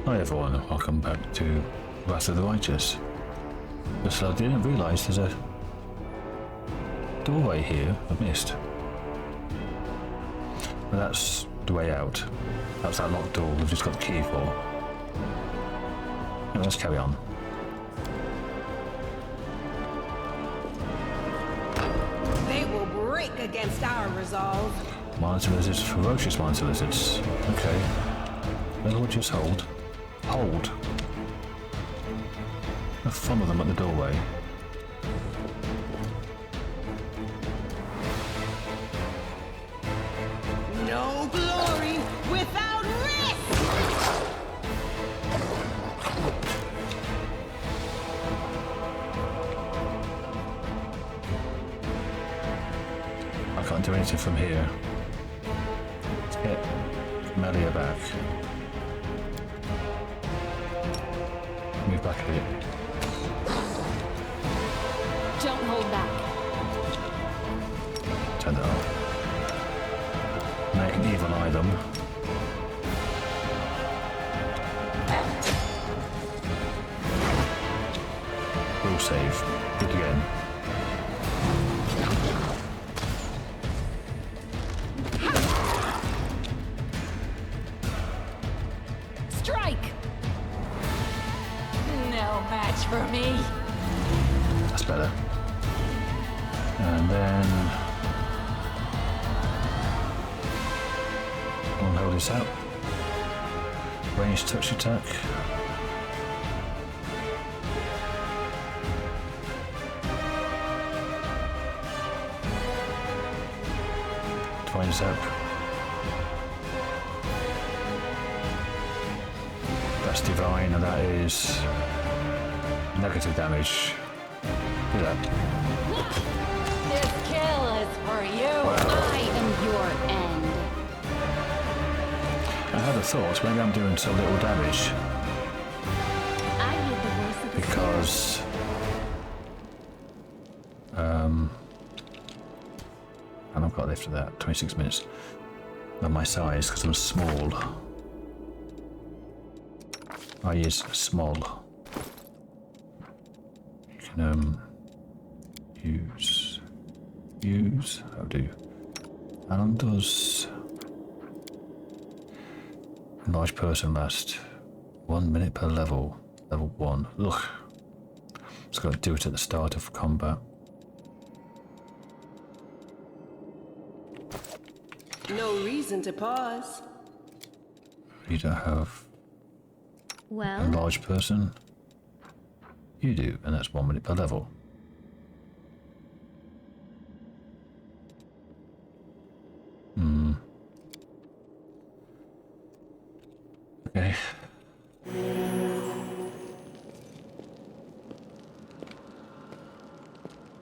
Hi everyone, welcome back to Wrath of the Righteous. Just I didn't realise there's a doorway here I missed. But that's the way out. That's that locked door we've just got the key for. Anyway, let's carry on. They will break against our resolve. Monitor lizards, ferocious monitor lizards. Okay. Well, just hold. Hold. Have fun with them at the doorway. No glory without risk! I can't do anything from here. Let's get Melia back. Move back a bit. Don't hold back. Turn that off. Make an evil eye them. Will save. Do it again. Strike! No match for me. That's better. And then I'll hold this out. Ranged touch attack. Divine Zap. That's divine, and that is negative damage. Do that. This kill is for you. I am your end. I had a thought, maybe I'm doing so little damage I hear the voice of the because and I've got left of that 26 minutes of my size because I'm small. I is small. You can use how do how long does a large person last? 1 minute per level. Level 1. Ugh. Just got to do it at the start of combat. No reason to pause. You don't have a Well, large person. You do, and that's 1 minute per level. Okay.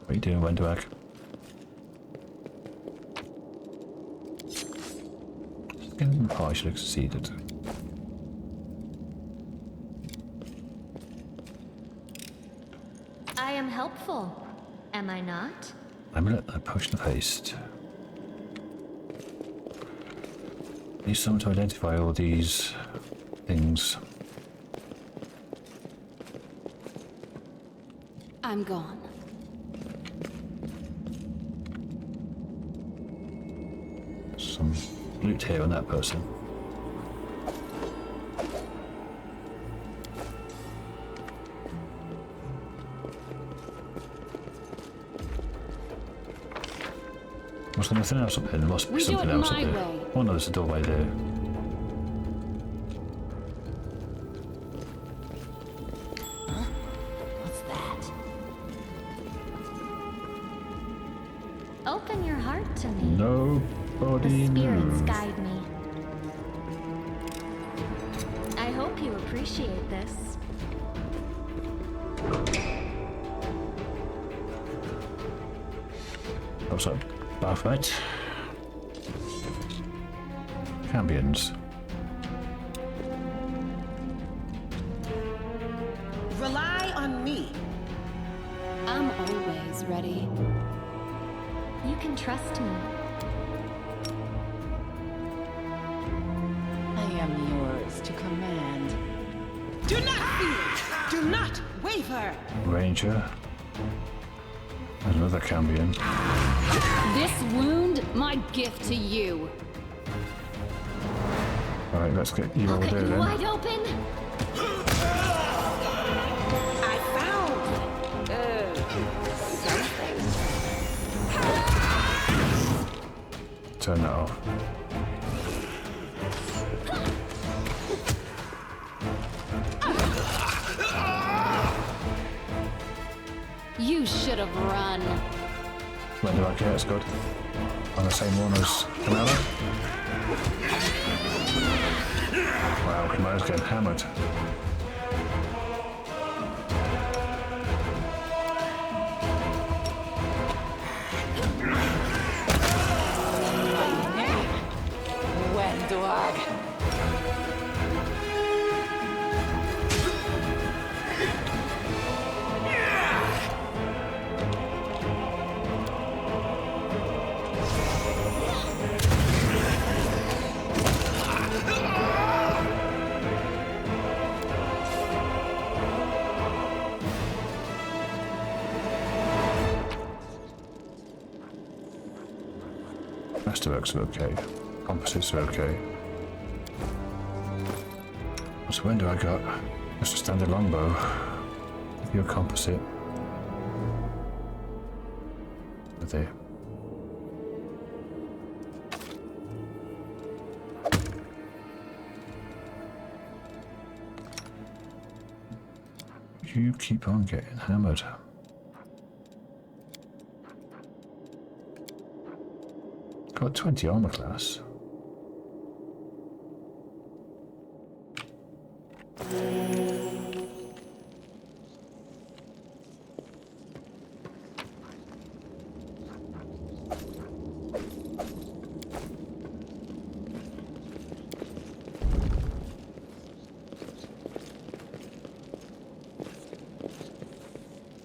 What are you doing, Wendwag? I should have succeeded. I am helpful, am I not? Amulet and a potion of haste. Need someone to identify all these things. I'm gone. Some loot here on that person. Was there anything else up here? There must be We do something it else up my there. way. Oh no, there's a doorway there. What's that? Open your heart to me. Nobody The spirits move. guide me. I hope you appreciate this. What's up? Bathfight. Cambions. Rely on me. I'm always ready. You can trust me. I am yours to command. Do not fear. Do not waver. Ranger. There's another Cambion. This wound, my gift to you. Alright, let's get you over Cut there you then. wide open. I found something. Turn that off. You should have run. When do I get? It's good. On the same one as Commander. Wow, Commander's getting hammered. Dog. Masterworks are okay. Composites are okay. So when do I got? Just a standard longbow. If you're a composite. Are they? You keep on getting hammered. Got 20 armor class.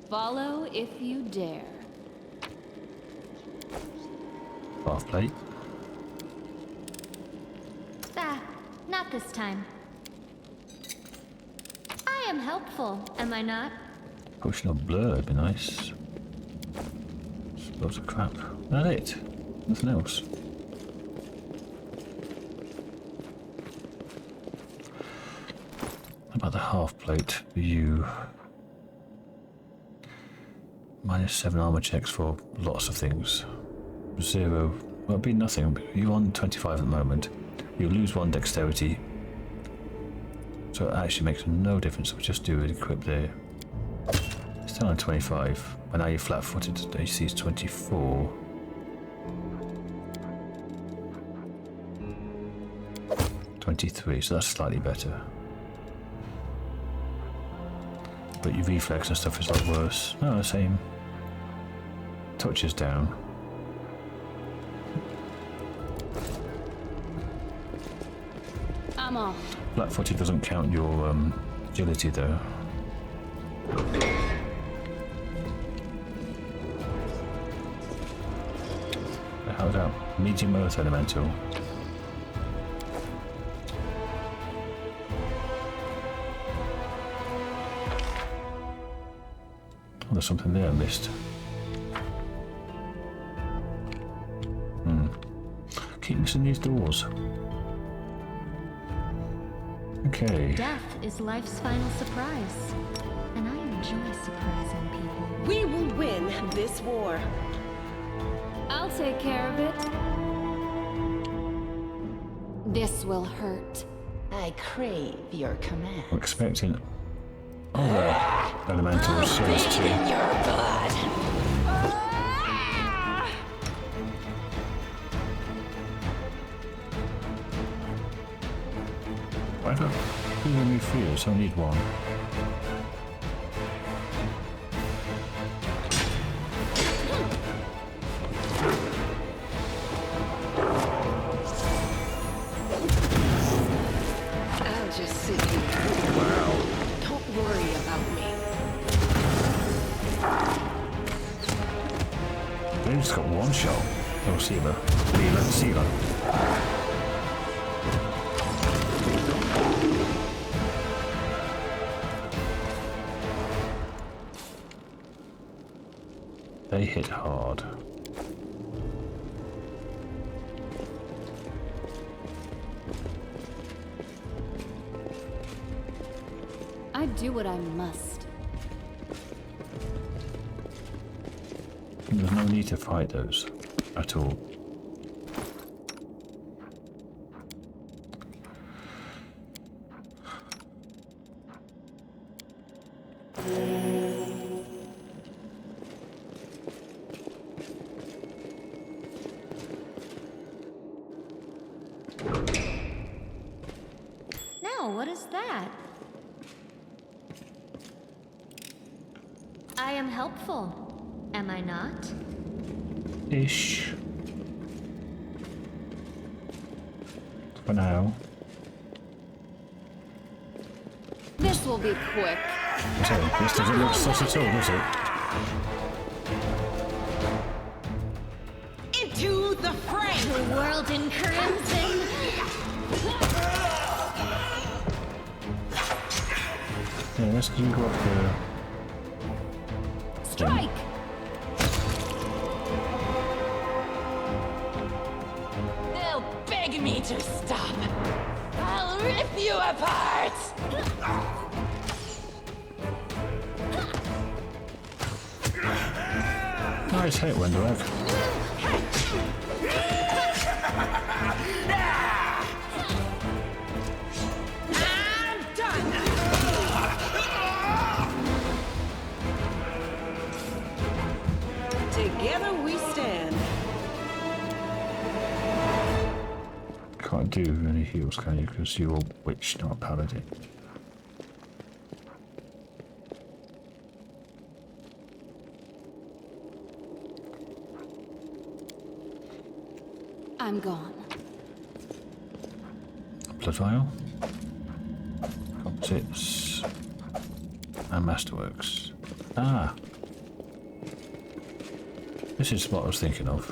Follow if you dare. Half plate. Ah, not this time. I am helpful, am I not? Potion of blur would be nice. Lots of crap. That's it. Nothing else. How about the half plate for you? -7 armor checks for lots of things. 0. Well, it'd be nothing. You're on 25 at the moment. You lose 1 dexterity. So it actually makes no difference. We'll just do it, equip there. Still on 25. But now you're flat footed. AC is 24. '23, so that's slightly better. But your reflex and stuff is a lot worse. No, the same. Touches down. I'm off. Flat footed doesn't count your agility though. How's that? Medium earth elemental. Oh, there's something there I missed. Keep missing these doors. Okay. Death is life's final surprise, and I enjoy surprising people. We will win this war. I'll take care of it. This will hurt. I crave your command. I'm expecting other elemental souls too. Your blood. Why don't you remove fears? I need one. I'll just sit here. Wow. Don't worry about me. They just got one shot. Oh, Sealer. Sealer. They hit hard. I do what I must. There's no need to fight those at all. Now, what is that? I am helpful, am I not? Ish. For now. This will be quick. So, this doesn't look sus at all, does it? Into the fray! The world in crimson! Yeah, let's go up here. Strike! They'll beg me to stop. I'll rip you apart. Nice hit, Wendell. I'm done! Together we stand. Can't do any heals, can you? Because you're a witch, not a paladin. I'm gone. Blood vial. Composites. And masterworks. Ah! This is what I was thinking of.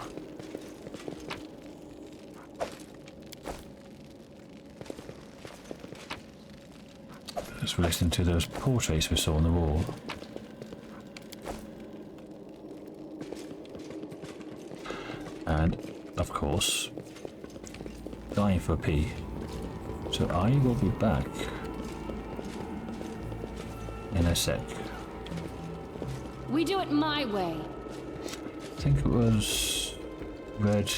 It's relating to those portraits we saw on the wall. And, of course, dying for a pee. So I will be back in a sec. We do it my way. I think it was red,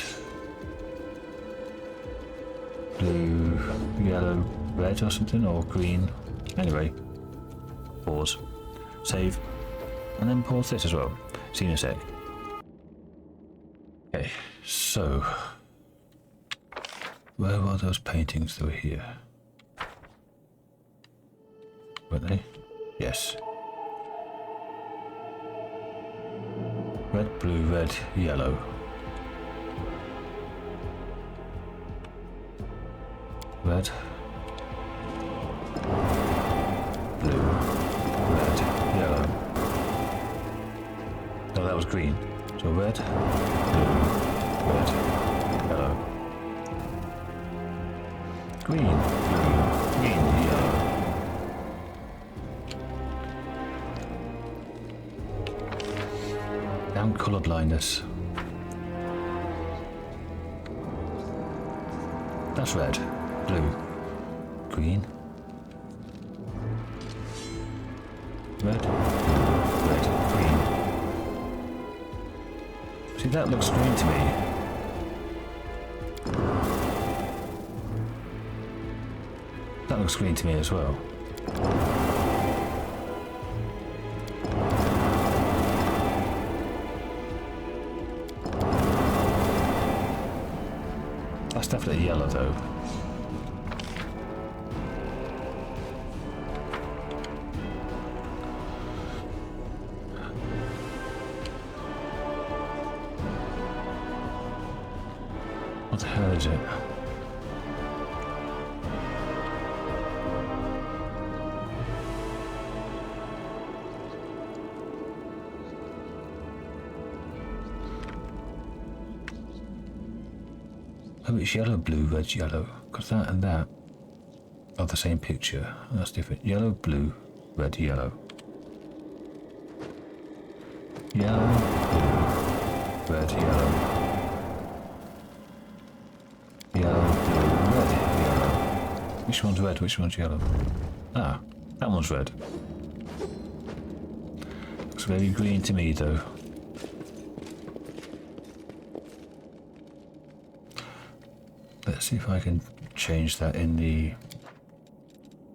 blue, yellow, red or something, or green. Anyway, pause, save, and then pause this as well. See you in a sec. Okay, so where were those paintings that were here? Weren't they? Yes. Red, blue, red, yellow. Red. Blue. Red. Yellow. No, that was green. So red. Blue. Red. Yellow. Green. Blue. Green. Yellow. Damn colour blindness. That's red, blue, green, red, blue, red, green. See, that looks green to me. That looks green to me as well. That's definitely yellow though. What the hell is it? Oh, it's yellow, blue, red, yellow. Because that and that are the same picture. That's different. Yellow, blue, red, yellow. Yellow, blue, red, yellow. Yellow, blue, red, yellow. Which one's red, which one's yellow? Ah, that one's red. Looks very green to me though. Let's see if I can change that in the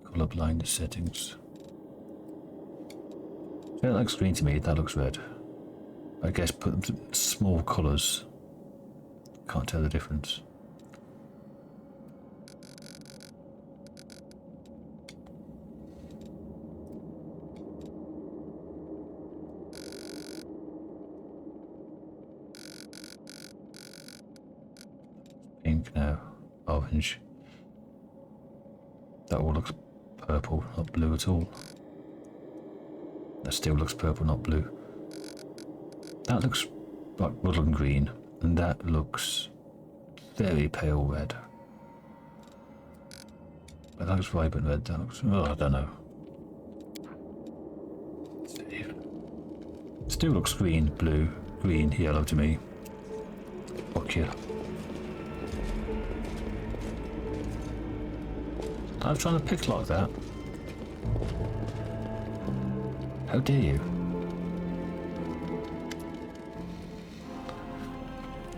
colorblind settings. That looks green to me, that looks red. I guess put them to small colours. Can't tell the difference. Pink now, orange. That all looks purple, not blue at all. That still looks purple, not blue. That looks like woodland green, and that looks very pale red. That looks vibrant red, that looks... oh, I don't know. Still looks green, blue, green, yellow to me. Fuck you. I was trying to pick like that. How dare you?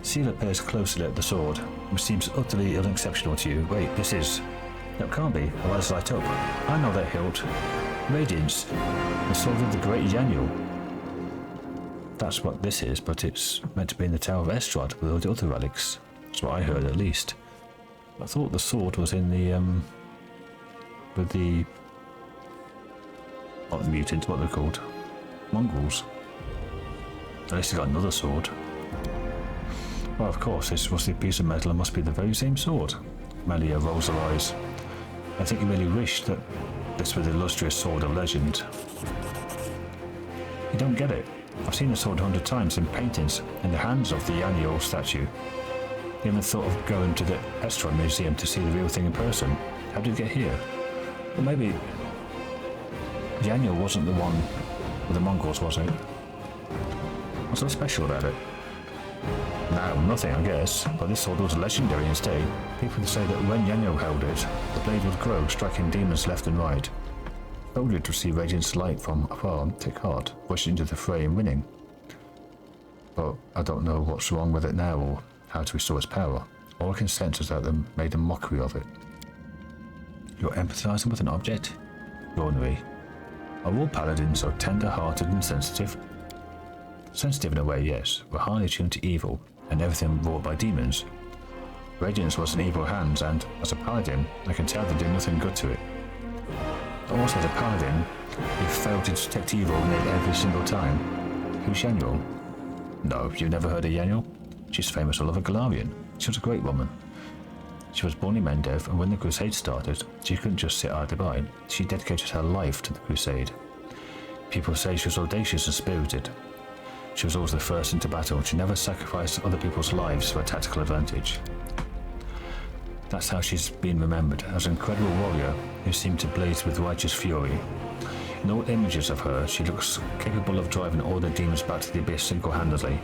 Sealer peers closely at the sword, which seems utterly unexceptional to you. Wait, this is... that can't be, otherwise light up. I know that hilt. Radiance. The sword of the great Yaniel. That's what this is, but it's meant to be in the Tower of Estrad with all the other relics. That's what I heard at least. I thought the sword was in the, with the... not the mutants, what they're called. Mongrels. At least they got another sword. Well, of course, this was the piece of metal and must be the very same sword. Melia rolls her eyes. I think you really wish that this were the illustrious sword of legend. You don't get it. I've seen the sword 100 times in paintings in the hands of the Yaniel statue. You haven't thought of going to the Estrad Museum to see the real thing in person? How did it get here? Well, maybe... Yaniel wasn't the one with the Mongols, was it? What's so special about it? No, nothing, I guess, but this sword was legendary in its day. People say that when Yaniel held it, the blade would grow, striking demons left and right. Soldiers would receive radiant light from afar, take heart, rush into the fray and winning. But I don't know what's wrong with it now or how to restore its power. All I can sense is that they made a mockery of it. You're empathizing with an object? Ordinary. Are all paladins so tender-hearted and sensitive? Sensitive in a way, yes. We're highly attuned to evil and everything wrought by demons. Radiance was in evil hands, and as a paladin, I can tell they did nothing good to it. But also as a paladin, you failed to detect evil nearly every single time. Who's Yaniel? No, you've never heard of Yaniel? She's famous all over Galarian. She was a great woman. She was born in Mendev, and when the Crusade started, she couldn't just sit idly by. She dedicated her life to the Crusade. People say she was audacious and spirited. She was always the first into battle, and she never sacrificed other people's lives for a tactical advantage. That's how she's been remembered, as an incredible warrior who seemed to blaze with righteous fury. In all images of her, she looks capable of driving all the demons back to the abyss single-handedly.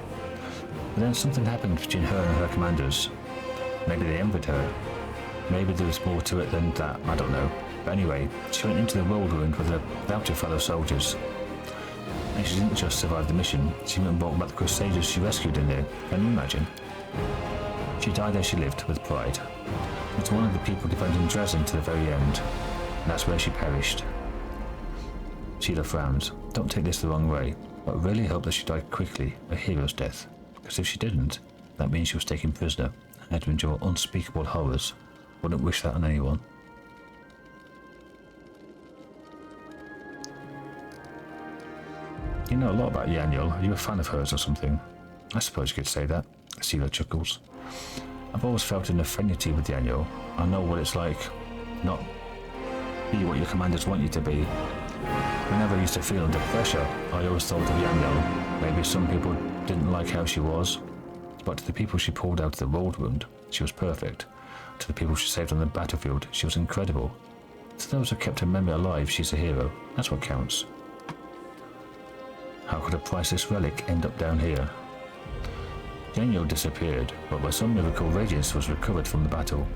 But then something happened between her and her commanders. Maybe they envied her. Maybe there was more to it than that, I don't know. But anyway, she went into the whirlwind without her fellow soldiers. And she didn't just survive the mission, she went and brought back the Crusaders she rescued in there. Can you imagine? She died as she lived, with pride. It's one of the people defending Dresden to the very end, and that's where she perished. Sheila frowns. Don't take this the wrong way, but I really hope that she died quickly, a hero's death. Because if she didn't, that means she was taken prisoner, and had to endure unspeakable horrors. Wouldn't wish that on anyone. You know a lot about Yaniel. Are you a fan of hers or something? I suppose you could say that. Sheila chuckles. I've always felt an affinity with Yaniel. I know what it's like. Not be what your commanders want you to be. Whenever I used to feel under pressure, I always thought of Yaniel. Maybe some people didn't like how she was, but to the people she pulled out of the whirlwind, she was perfect. To the people she saved on the battlefield, she was incredible. To those who kept her memory alive, she's a hero. That's what counts. How could a priceless relic end up down here? Genyo disappeared, but by some miracle Radiance was recovered from the battle.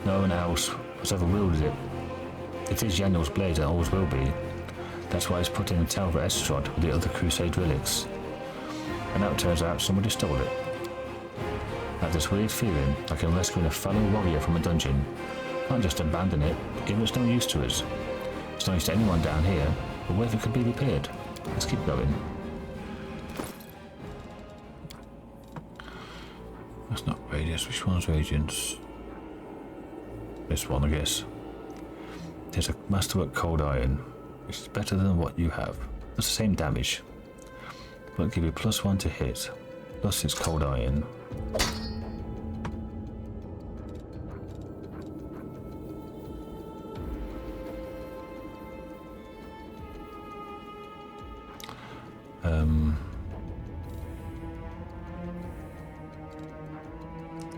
No one else has ever wielded it. It is Yanyo's blade and always will be. That's why it's put in the Tower of Estrad with the other Crusade relics. And now it turns out somebody stole it. I have this weird feeling like I'm rescuing a fallen warrior from a dungeon. Can't just abandon it, even if it's no use to us. It's no use to anyone down here, but what if it could be repaired? Let's keep going. That's not Radiance. Which one's Radiance? This one, I guess. There's a Masterwork Cold Iron, which is better than what you have. It's the same damage. But it'll give you +1 to hit. Plus it's Cold Iron.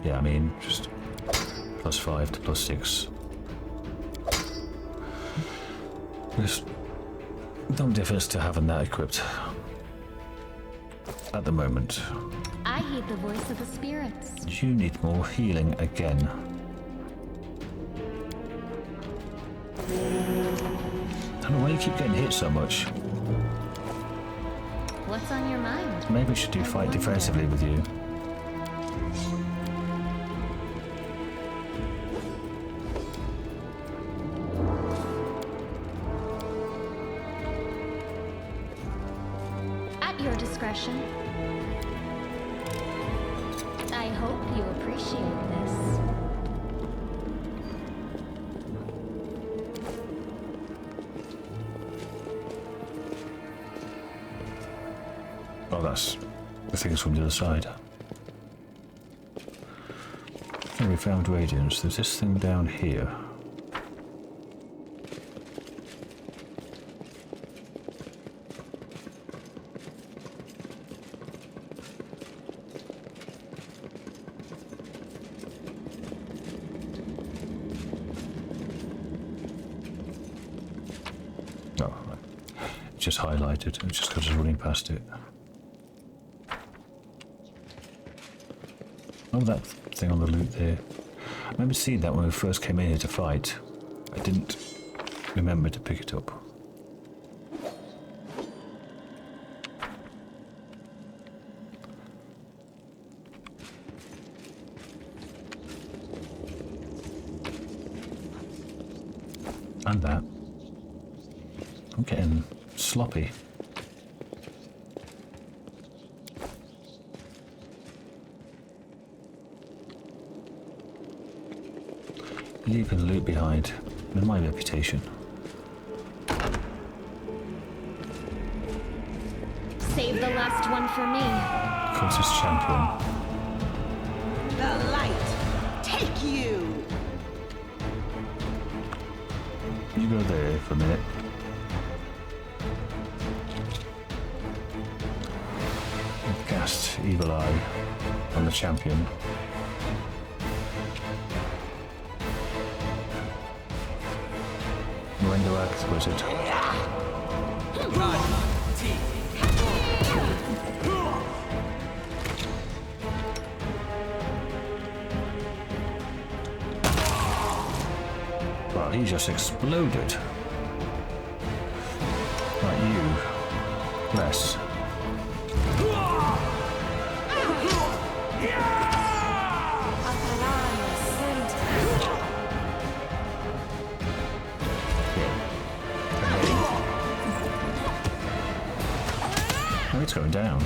Yeah, I mean, just +5 to +6. There's no difference to having that equipped at the moment. I heed the voice of the spirits. You need more healing again. I don't know why you keep getting hit so much. What's on your mind? Maybe we should do fight defensively with you. At your discretion. I hope you appreciate this. Oh, that's the things from the other side. Okay, we found Radiance. There's this thing down here. Oh, right. It's just highlighted. It's just because I was running past it. Oh, that thing on the loot there. I remember seeing that when we first came in here to fight. I didn't remember to pick it up. And that. I'm getting sloppy. Leaving the loot behind, with my reputation. Save the last one for me. Closest champion. The light, take you! You go there for a minute. Cast Evil Eye on the champion. Window Act Wizard. Well, he just exploded. Right, you. Less. Oh, it's going down.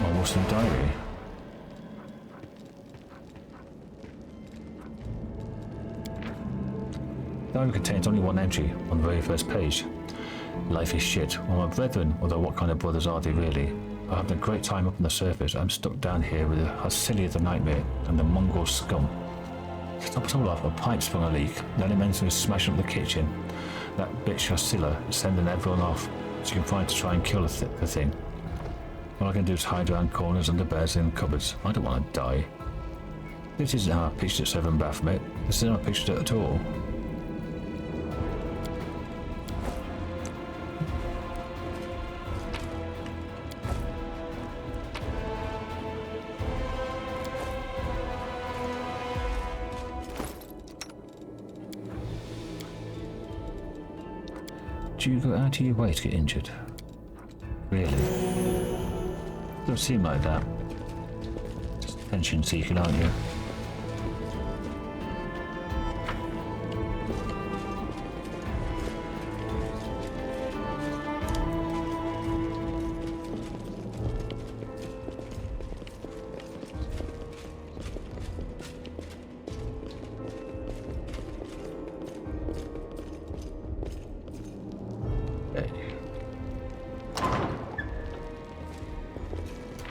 Almost in diary. Diary contains only one entry on the very first page. Life is shit. Well, my brethren, although what kind of brothers are they really? I'm having a great time up on the surface. I'm stuck down here with a silly as a nightmare and the Mongol scum. To top it all off, a pipe sprung a leak. The elements was smashing up the kitchen. That bitch Shasilla is sending everyone off so you can find to try and kill the thing. All I can do is hide around corners, under beds, and cupboards. I don't want to die. This isn't how I pictured Seven Bath, mate. This isn't how I pictured it at all. Do you go out of your way to get injured? Really? Don't seem like that. Just attention seeking, aren't you?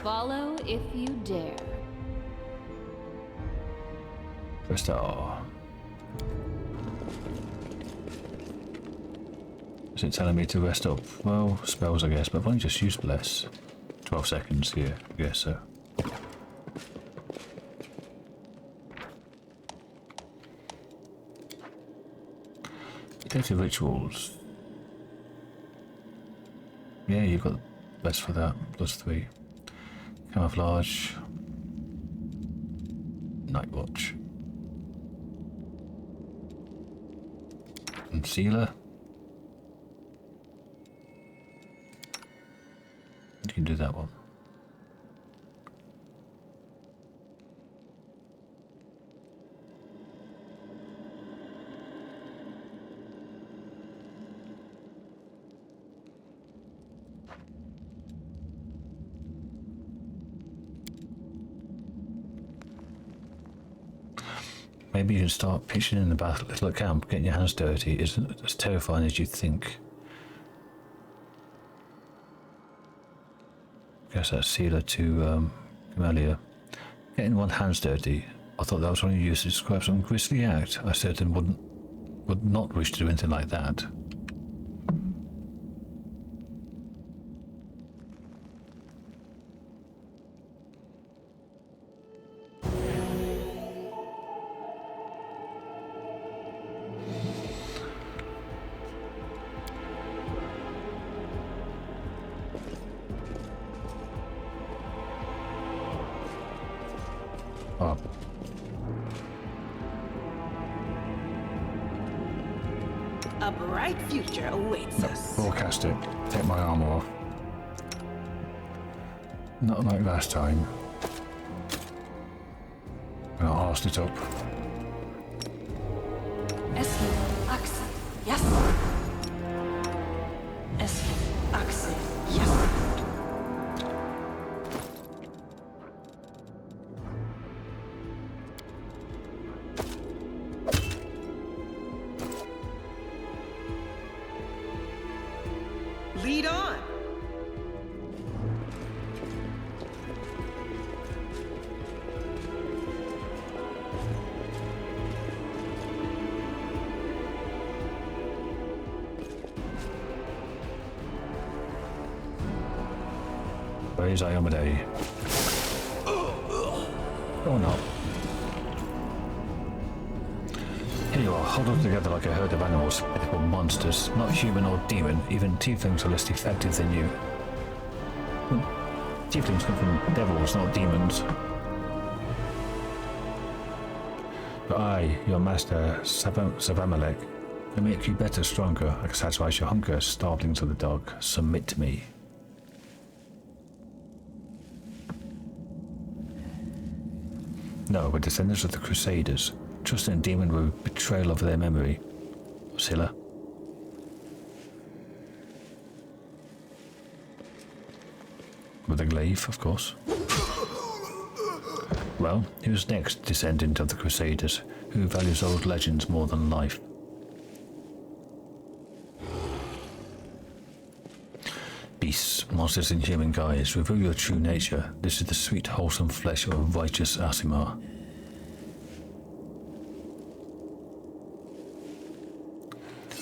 Follow if you dare. Press the R. Is it telling me to rest up? Well, spells, I guess, but I've only just used Bless. 12 seconds here, I guess so. Data rituals. Yeah, you've got Bless for that. +3. Camouflage. Night Watch. And Sealer. You can do that one. Maybe you can start pitching in the battle little at camp. Getting your hands dirty isn't as terrifying as you think. Guess that's Sealer to Camellia. Getting one's hands dirty. I thought that was only used to describe some grisly act. I certainly would not wish to do anything like that. Oh. A bright future awaits us. Broadcast it. Take my armor off. Not like last time. I arsed it up. Eski, Axel, yes. Eski, Axel, yes. Lead on. Where's Iomade? Or not. Here you are, huddled together like a herd of animals, pitiful monsters, not human or demon. Even tieflings are less effective than you. Well, tieflings come from devils, not demons. But I, your master, Savamelekh, can make you better, stronger. I can satisfy your hunger, starvelings of the dog. Submit to me. No, we're descendants of the Crusaders. Trusting a demon with betrayal of their memory. Scylla. With a glaive, of course. Well, who's next descendant of the Crusaders? Who values old legends more than life? Beasts, monsters in human guise, reveal your true nature. This is the sweet, wholesome flesh of righteous Aasimar.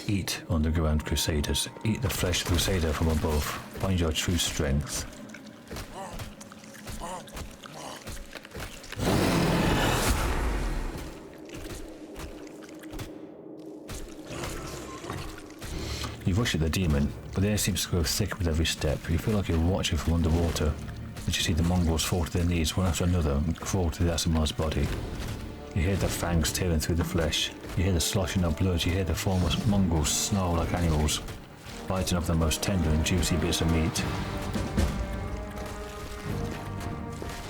Eat, underground Crusaders. Eat the flesh Crusader from above. Find your true strength. You rush at the demon, but the air seems to grow thicker with every step. You feel like you're watching from underwater. As you see the Mongols fall to their knees one after another and crawl to the Asimar's body. You hear the fangs tearing through the flesh. You hear the sloshing of blood. You hear the foremost Mongols snarl like animals, biting off the most tender and juicy bits of meat.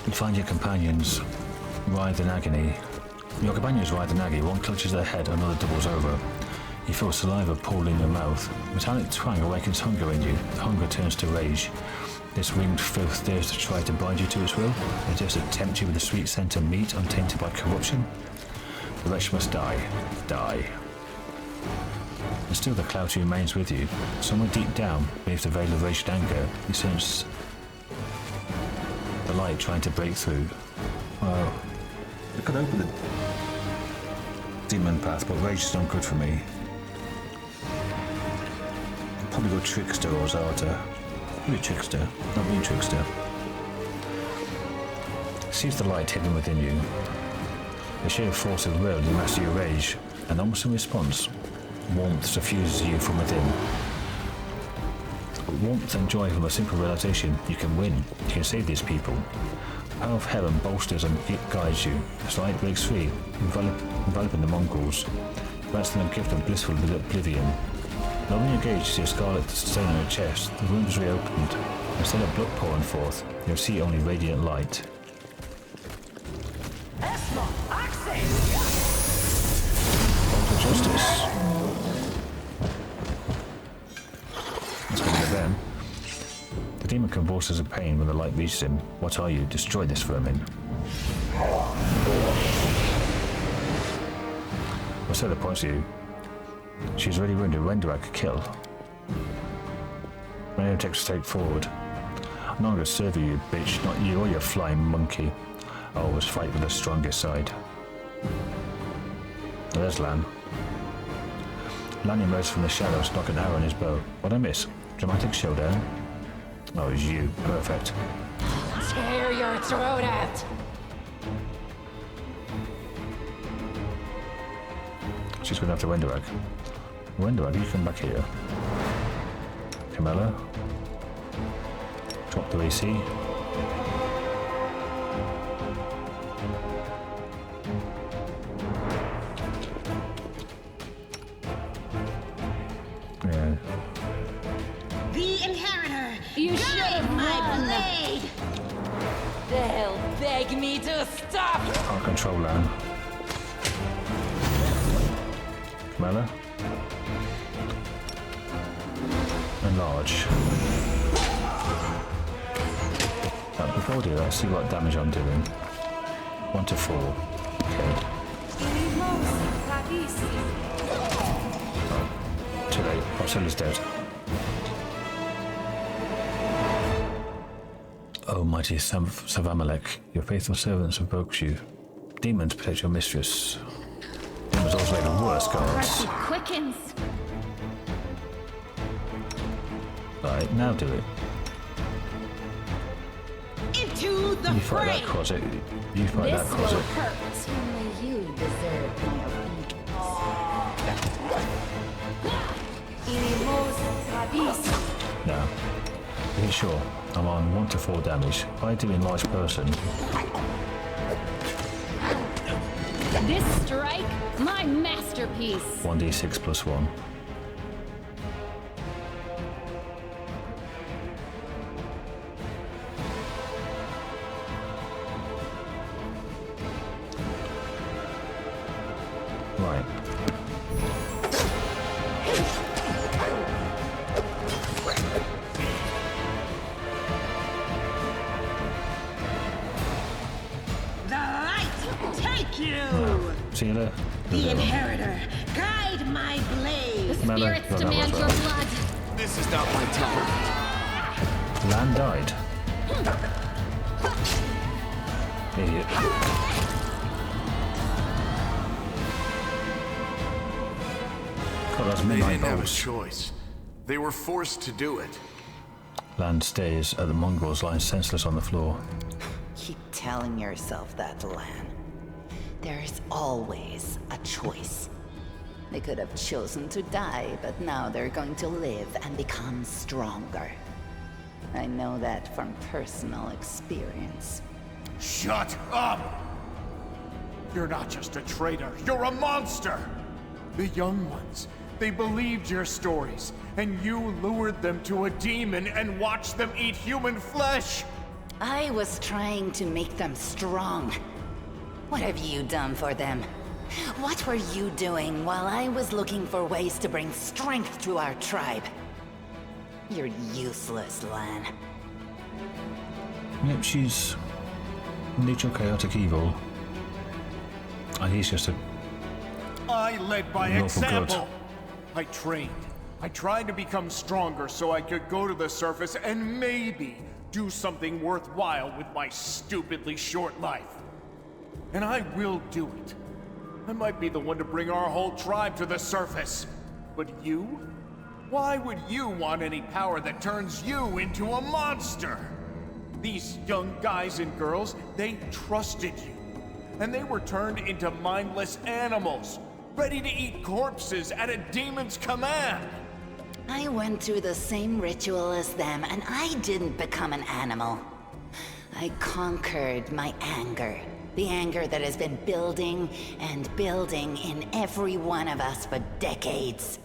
You find your companions writhe in agony. Your companions writhe in agony. One clutches their head, another doubles over. You feel saliva pool in your mouth. Metallic twang awakens hunger in you. The hunger turns to rage. This winged filth dares to try to bind you to its will. It dares to tempt you with the sweet scent of meat untainted by corruption. The wretch must die. Die. And still the clarity remains with you. Somewhere deep down, beneath the veil of raged anger, you sense the light trying to break through. Well, it could open the demon path, but rage is not good for me. I'd probably go trickster or Zarta. Maybe trickster, not me trickster. Sees the light hidden within you. The sheer force of will you master your rage, and almost in response, warmth suffuses you from within. Warmth and joy from a simple realization you can win, you can save these people. The power of heaven bolsters and guides you. As light breaks free, enveloping the Mongols, grants them a gift of blissful oblivion. Now when you gaze, you see a scarlet stain on your chest. The wound is reopened. Instead of blood pouring forth, you'll see only radiant light. Justice. Let's go to them. The demon convulses in pain when the light reaches him. What are you? Destroy this vermin. What's the point of you? She's already wounded. When do I kill? My own takes a step forward. I'm not going to serve you, bitch. Not you or your flying monkey. I always fight with the strongest side. There's Lan. Lan emerged from the shadows, knocking an arrow in his bow. What'd I miss? Dramatic showdown? Oh, it's you. Perfect. Tear your throat out! She's going after Wenderag. Wenderag, you come back here. Camilla. Drop the AC. Yeah. The Inheritor! You should Guide have my run. blade! They'll beg me to stop! Can't control Lan. Camilla. Enlarge. Before I do that, see what damage I'm doing. 1 to 4. Okay. Oh, too late. Marcella's dead. Oh, mighty Savamelekh, your faithful servants invokes you. Demons protect your mistress. Demons also make the worst guards. Mercy quickens. Right, now do it. Into the You fight that fray! closet. You fight that This will closet. hurt. Only you deserve my obedience. No. Are you sure? I'm on 1 to 4 damage. If I do enlarge person, This strike, my masterpiece. 1d6 plus 1. Right. The light take you! See you later. The Inheritor, guide my blade! Spirits demand your blood. This is not my time. Lan died. Idiot. God, that's They midnight didn't have a bolts. choice. They were forced to do it. Lan stares at the Mongols lying senseless on the floor. Keep telling yourself that, Lan. There is always a choice. They could have chosen to die, but now they're going to live and become stronger. I know that from personal experience. Shut up! You're not just a traitor, you're a monster! The young ones, they believed your stories, and you lured them to a demon and watched them eat human flesh! I was trying to make them strong. What have you done for them? What were you doing while I was looking for ways to bring strength to our tribe? You're useless, Lan. Yep, she's neutral chaotic evil. And he's just a I led by lawful good. example! I trained. I tried to become stronger so I could go to the surface and maybe do something worthwhile with my stupidly short life. And I will do it. I might be the one to bring our whole tribe to the surface. But you? Why would you want any power that turns you into a monster? These young guys and girls, they trusted you. And they were turned into mindless animals, ready to eat corpses at a demon's command. I went through the same ritual as them, and I didn't become an animal. I conquered my anger. The anger that has been building and building in every one of us for decades.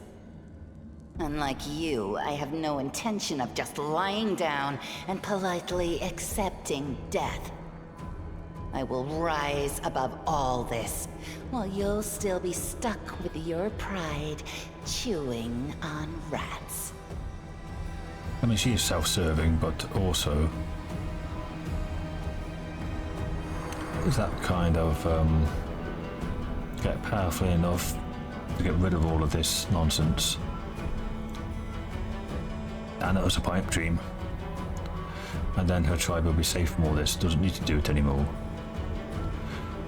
Unlike you, I have no intention of just lying down and politely accepting death. I will rise above all this, while you'll still be stuck with your pride, chewing on rats. I mean, she is self-serving, but also is that kind of get powerful enough to get rid of all of this nonsense. And it was a pipe dream. And then her tribe will be safe from all this, doesn't need to do it anymore.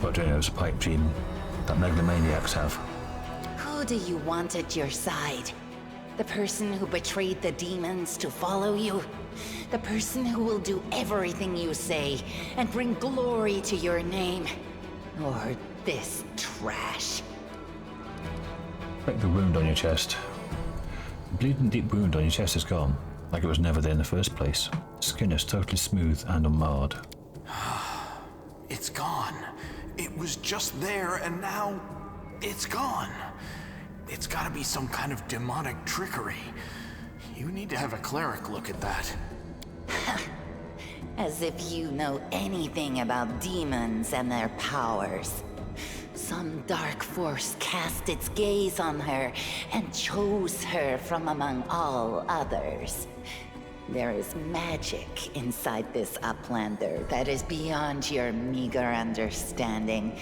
But you know, it's a pipe dream that megalomaniacs have. Who do you want at your side? The person who betrayed the demons to follow you? The person who will do everything you say and bring glory to your name? Or this trash? Check the wound on your chest. The bleeding deep wound on your chest is gone, like it was never there in the first place. Skin is totally smooth and unmarred. It's gone. It was just there, and now it's gone. It's gotta be some kind of demonic trickery. You need to have a cleric look at that. As if you know anything about demons and their powers. Some dark force cast its gaze on her and chose her from among all others. There is magic inside this Uplander that is beyond your meager understanding.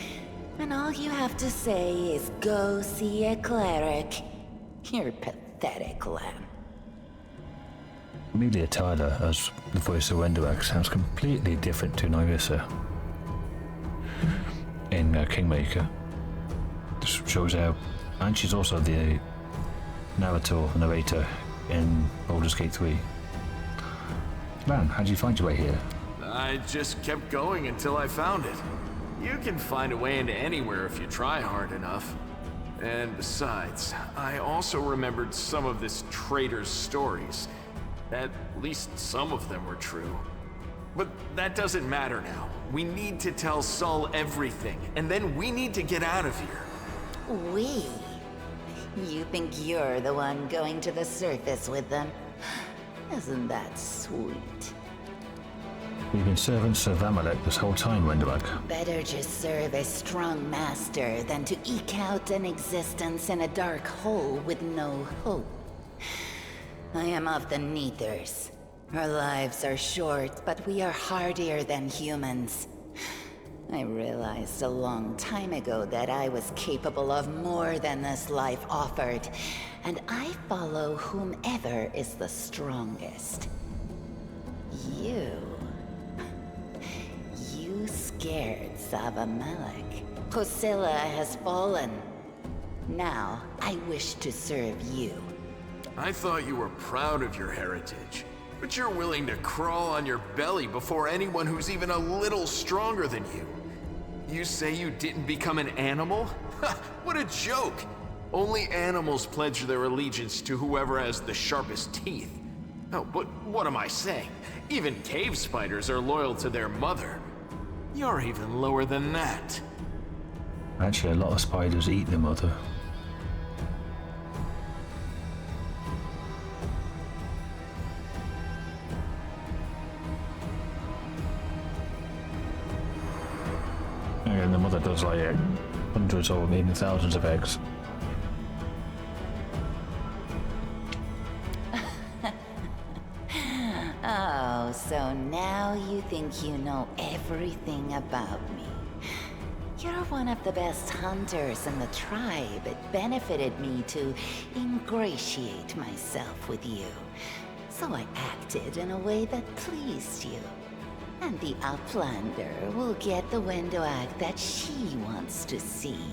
And all you have to say is go see a cleric. You're pathetic, Lamb. Amelia Tyler, as the voice of Wendoak, sounds completely different to Nyrissa in Kingmaker. This shows how, and she's also the narrator in Baldur's Gate 3. Man, how'd you find your way here? I just kept going until I found it. You can find a way into anywhere if you try hard enough. And besides, I also remembered some of this traitor's stories. At least some of them were true. But that doesn't matter now. We need to tell Sol everything, and then we need to get out of here. We? You think you're the one going to the surface with them? Isn't that sweet? You've been serving Savamelekh this whole time, Wendoak. Better just serve a strong master than to eke out an existence in a dark hole with no hope. I am of the Neethers. Our lives are short, but we are hardier than humans. I realized a long time ago that I was capable of more than this life offered, and I follow whomever is the strongest. You scared Savamelekh. Kosilla has fallen. Now, I wish to serve you. I thought you were proud of your heritage, but you're willing to crawl on your belly before anyone who's even a little stronger than you. You say you didn't become an animal? Ha! What a joke! Only animals pledge their allegiance to whoever has the sharpest teeth. Oh, but what am I saying? Even cave spiders are loyal to their mother. You're even lower than that. Actually, a lot of spiders eat their mother. And the mother does like hundreds or even thousands of eggs. Oh, so now you think you know everything about me. You're one of the best hunters in the tribe. It benefited me to ingratiate myself with you. So I acted in a way that pleased you. And the Uplander will get the window act that she wants to see.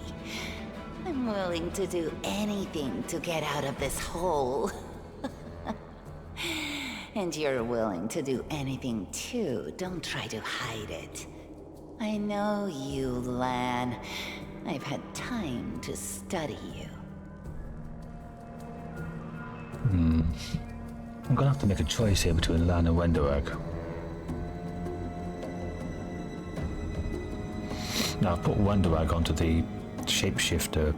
I'm willing to do anything to get out of this hole. And you're willing to do anything too. Don't try to hide it. I know you, Lan. I've had time to study you. I'm gonna have to make a choice here between Lan and Wendoag. Now I've put Wendoag onto the shapeshifter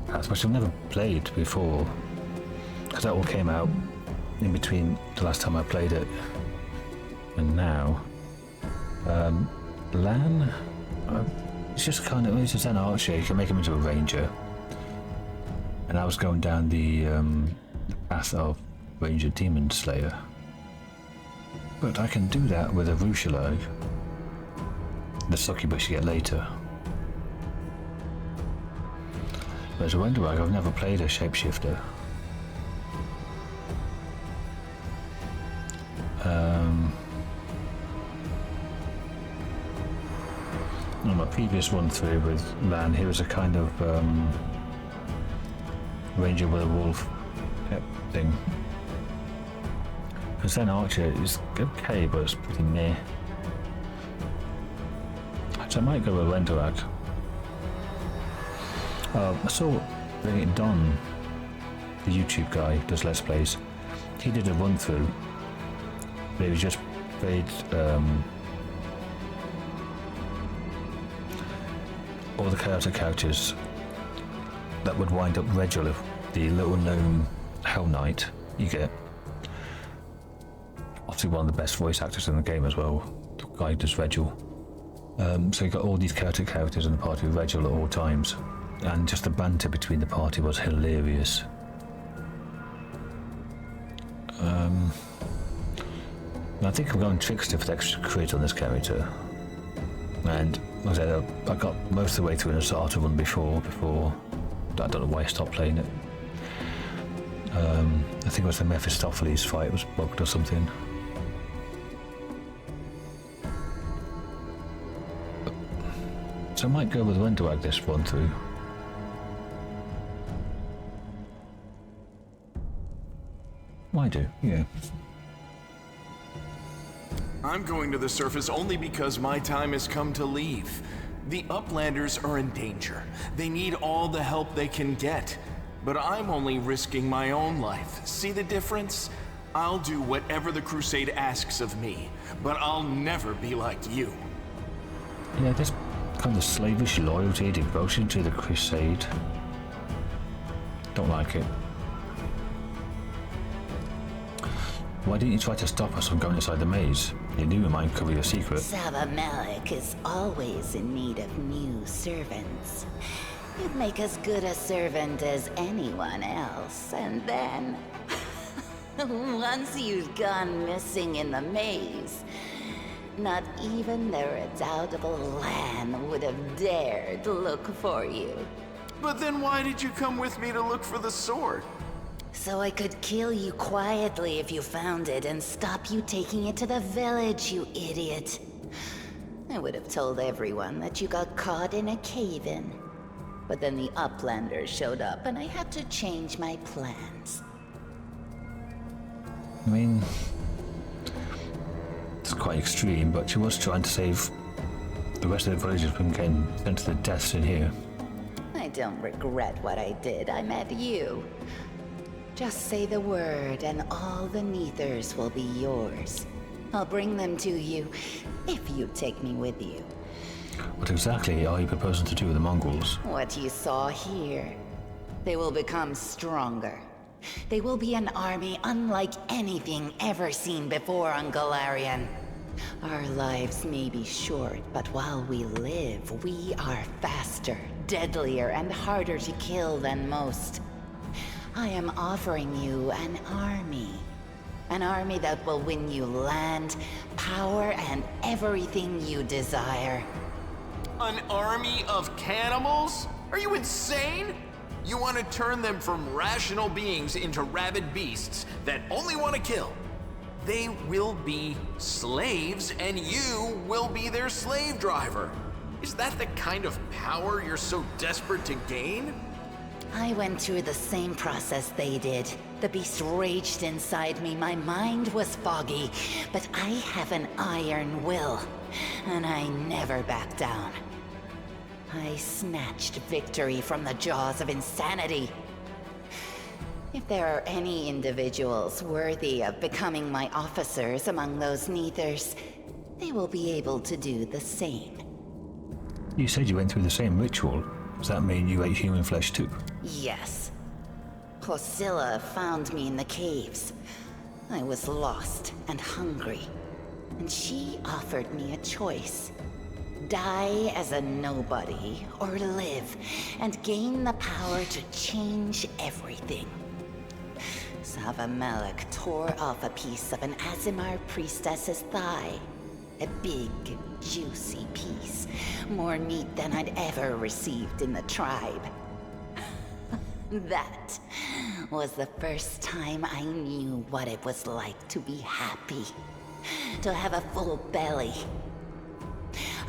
path, which I've never played before, because that all came out in between the last time I played it and now. Lan, it's just kind of, it's just an archer. You can make him into a ranger, and I was going down the path of Ranger Demon Slayer, but I can do that with a Rushalag, the succubus you get later. Whereas a Wendoag, I've never played a shapeshifter. On my previous run through with Lan, he was a kind of ranger with a wolf thing. Because then Archer is okay, but it's pretty meh. So I might go with Wendoag. I saw Bring It Don, the YouTube guy who does Let's Plays. He did a run through. He just played all the character couches that would wind up Regula, the little gnome Hell Knight you get. Obviously one of the best voice actors in the game as well, the guy who does Regula. So you got all these characters in the party with Regula at all times, and just the banter between the party was hilarious. I think I'm going Trickster for the extra crit on this character. And like I said, I got most of the way through an Asata run before. I don't know why I stopped playing it. I think it was the Mephistopheles fight was bugged or something. So I might go with Wendoag this one through. Why do? Yeah. I'm going to the surface only because my time has come to leave. The Uplanders are in danger. They need all the help they can get. But I'm only risking my own life. See the difference? I'll do whatever the Crusade asks of me, but I'll never be like you. Yeah, this kind of slavish loyalty, devotion to the Crusade. Don't like it. Why didn't you try to stop us from going inside the maze? You knew we might cover your secret. Savamelekh is always in need of new servants. You'd make as good a servant as anyone else, and then... once you'd gone missing in the maze, not even the redoubtable Lan would have dared look for you. But then why did you come with me to look for the sword? So I could kill you quietly if you found it and stop you taking it to the village, you idiot. I would have told everyone that you got caught in a cave-in. But then the Uplanders showed up and I had to change my plans. I mean, it's quite extreme, but she was trying to save the rest of the villagers from getting sent to the deaths in here. I don't regret what I did. I met you. Just say the word and all the Neithers will be yours. I'll bring them to you if you take me with you. What exactly are you proposing to do with the mongrels? What you saw here. They will become stronger. They will be an army unlike anything ever seen before on Galarian. Our lives may be short, but while we live, we are faster, deadlier, and harder to kill than most. I am offering you an army. An army that will win you land, power, and everything you desire. An army of cannibals? Are you insane? You want to turn them from rational beings into rabid beasts that only want to kill. They will be slaves, and you will be their slave driver. Is that the kind of power you're so desperate to gain? I went through the same process they did. The beast raged inside me, my mind was foggy, but I have an iron will, and I never back down. I snatched victory from the jaws of insanity. If there are any individuals worthy of becoming my officers among those Neithers, they will be able to do the same. You said you went through the same ritual. Does that mean you ate human flesh too? Yes. Priscilla found me in the caves. I was lost and hungry, and she offered me a choice. Die as a nobody, or live and gain the power to change everything. Savamelekh tore off a piece of an Azimar priestess's thigh. A big, juicy piece. More meat than I'd ever received in the tribe. That was the first time I knew what it was like to be happy. To have a full belly.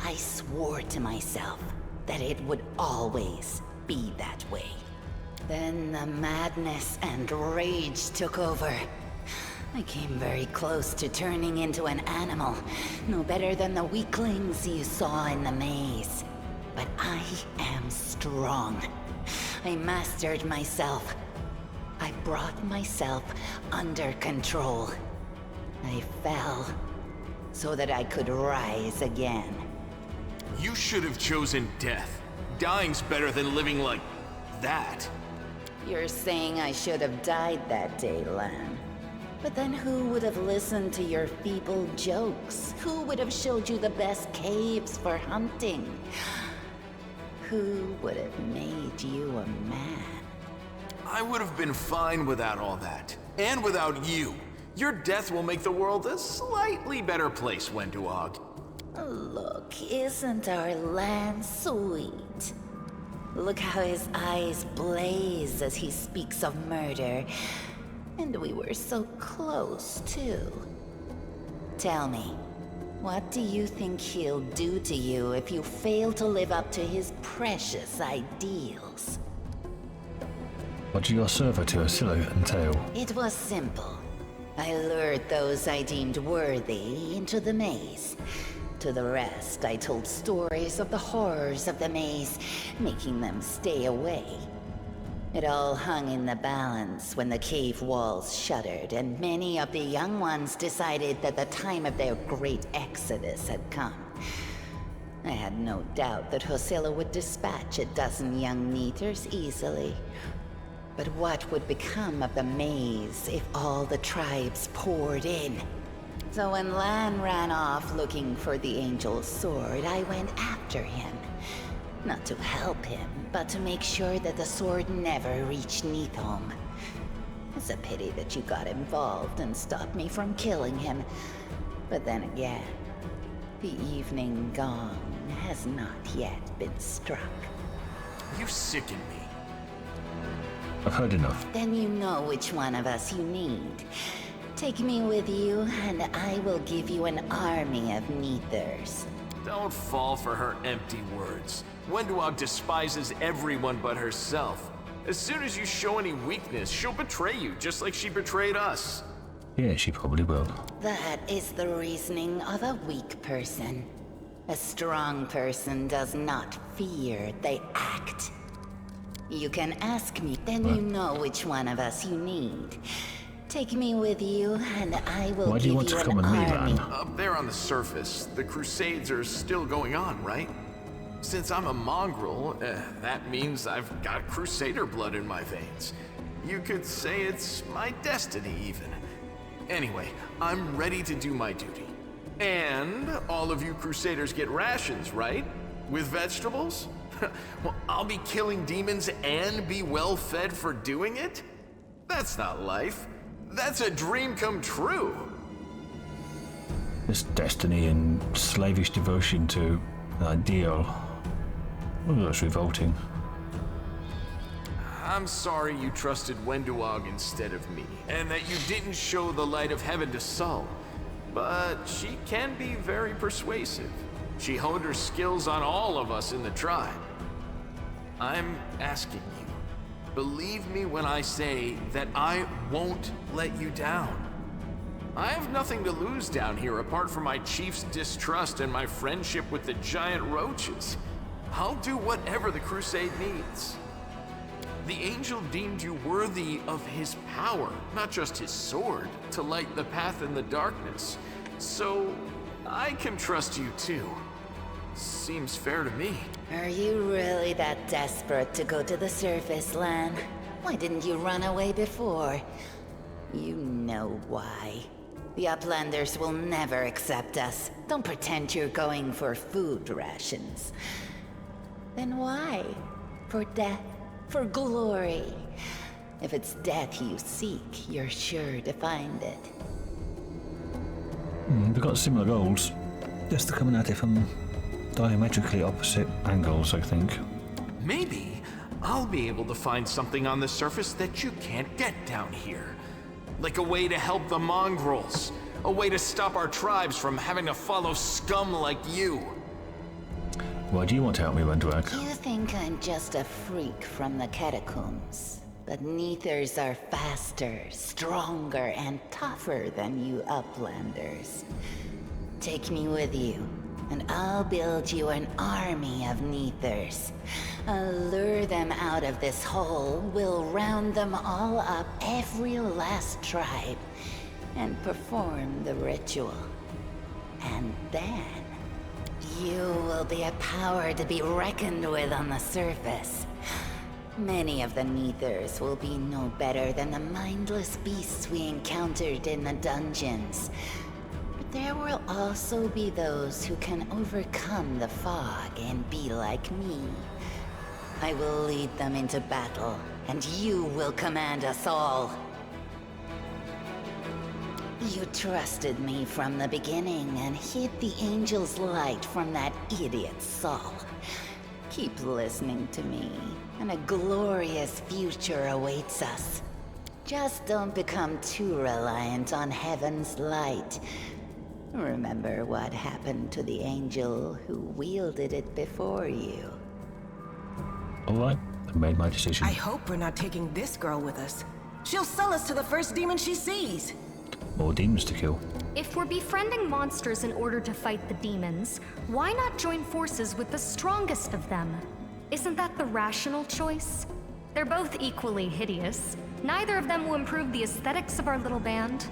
I swore to myself that it would always be that way. Then the madness and rage took over. I came very close to turning into an animal, no better than the weaklings you saw in the maze. But I am strong. I mastered myself. I brought myself under control. I fell so that I could rise again. You should have chosen death. Dying's better than living like that. You're saying I should have died that day, Lan. But then who would have listened to your feeble jokes? Who would have showed you the best caves for hunting? Who would have made you a man? I would have been fine without all that. And without you. Your death will make the world a slightly better place, Wenduog. Look, isn't our Lan sweet? Look how his eyes blaze as he speaks of murder. And we were so close, too. Tell me, what do you think he'll do to you if you fail to live up to his precious ideals? What did your server to Asilo entail? It was simple. I lured those I deemed worthy into the maze. To the rest, I told stories of the horrors of the maze, making them stay away. It all hung in the balance when the cave walls shuttered, and many of the young ones decided that the time of their great exodus had come. I had no doubt that Hosilla would dispatch a dozen young Neithers easily. But what would become of the maze if all the tribes poured in? So when Lan ran off looking for the Angel's sword, I went after him. Not to help him, but to make sure that the sword never reached Neithholm. It's a pity that you got involved and stopped me from killing him. But then again, the evening gong has not yet been struck. You sicken me. I've heard enough. Then you know which one of us you need. Take me with you, and I will give you an army of Neithers. Don't fall for her empty words. Wenduog despises everyone but herself. As soon as you show any weakness, she'll betray you, just like she betrayed us. Yeah, she probably will. That is the reasoning of a weak person. A strong person does not fear, they act. You can ask me, then you know which one of us you need. Take me with you, and I will Why do give you want to an come with me, army. Lan? Up there on the surface, the Crusades are still going on, right? Since I'm a mongrel, that means I've got Crusader blood in my veins. You could say it's my destiny, even. Anyway, I'm ready to do my duty. And all of you Crusaders get rations, right? With vegetables? Well, I'll be killing demons and be well fed for doing it? That's not life. That's a dream come true. This destiny and slavish devotion to an ideal. Oh, that's revolting. I'm sorry you trusted Wenduog instead of me, and that you didn't show the light of heaven to Sol. But she can be very persuasive. She honed her skills on all of us in the tribe. I'm asking you, believe me when I say that I won't let you down. I have nothing to lose down here apart from my chief's distrust and my friendship with the giant roaches. I'll do whatever the crusade needs. The angel deemed you worthy of his power, not just his sword, to light the path in the darkness. So, I can trust you too. Seems fair to me. Are you really that desperate to go to the surface, Lan? Why didn't you run away before? You know why. The Uplanders will never accept us. Don't pretend you're going for food rations. Then why? For death? For glory? If it's death you seek, you're sure to find it. We've got similar goals. Just they're coming at it from diametrically opposite angles, I think. Maybe I'll be able to find something on the surface that you can't get down here. Like a way to help the mongrels. A way to stop our tribes from having to follow scum like you. Why do you want to help me, Wenduag? You think I'm just a freak from the catacombs. But Neithers are faster, stronger, and tougher than you Uplanders. Take me with you, and I'll build you an army of Neithers. I'll lure them out of this hole, we'll round them all up, every last tribe, and perform the ritual. And then, you will be a power to be reckoned with on the surface. Many of the Neithers will be no better than the mindless beasts we encountered in the dungeons. But there will also be those who can overcome the fog and be like me. I will lead them into battle, and you will command us all. You trusted me from the beginning and hid the angel's light from that idiot Sol. Keep listening to me, and a glorious future awaits us. Just don't become too reliant on heaven's light. Remember what happened to the angel who wielded it before you. Alright, I made my decision. I hope we're not taking this girl with us. She'll sell us to the first demon she sees. More demons to kill. If we're befriending monsters in order to fight the demons, why not join forces with the strongest of them? Isn't that the rational choice? They're both equally hideous. Neither of them will improve the aesthetics of our little band.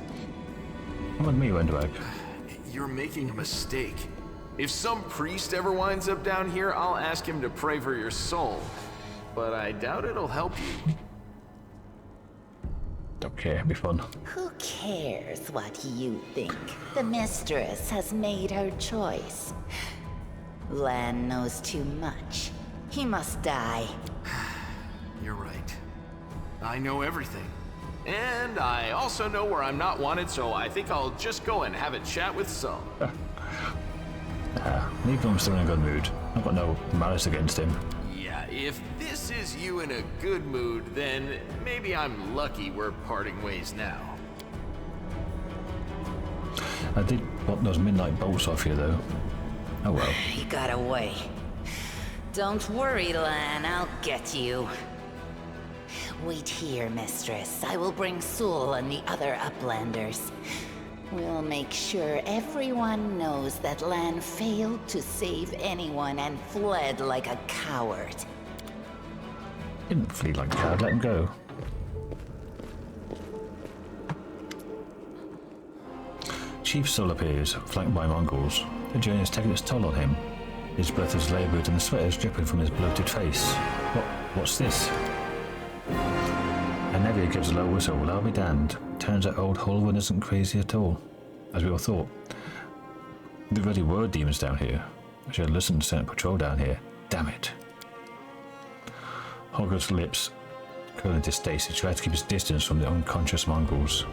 Come with me, Wenduag. You're making a mistake. If some priest ever winds up down here, I'll ask him to pray for your soul. But I doubt it'll help you. Okay, it'll be fun. Who cares what you think? The mistress has made her choice. Lan knows too much. He must die. You're right. I know everything. And I also know where I'm not wanted, so I think I'll just go and have a chat with Sol. Leave him still in a good mood. I've got no malice against him. Yeah, if this is you in a good mood, then maybe I'm lucky we're parting ways now. I did want those midnight bolts off you, though. Oh well. He got away. Don't worry, Lan, I'll get you. Wait here, mistress. I will bring Sul and the other Uplanders. We'll make sure everyone knows that Lan failed to save anyone and fled like a coward. Didn't flee like a coward, let him go. Chief Sol appears, flanked by Mongols. The journey has taken its toll on him. His breath is laboured and the sweat is dripping from his bloated face. What's this? And Nevia gives a low whistle. Well, I'll be damned. Turns out old Holwyn isn't crazy at all, as we all thought. There really were demons down here. I should have listened to send a patrol down here. Damn it. Holger's lips curl in distaste. He tried to keep his distance from the unconscious Mongols.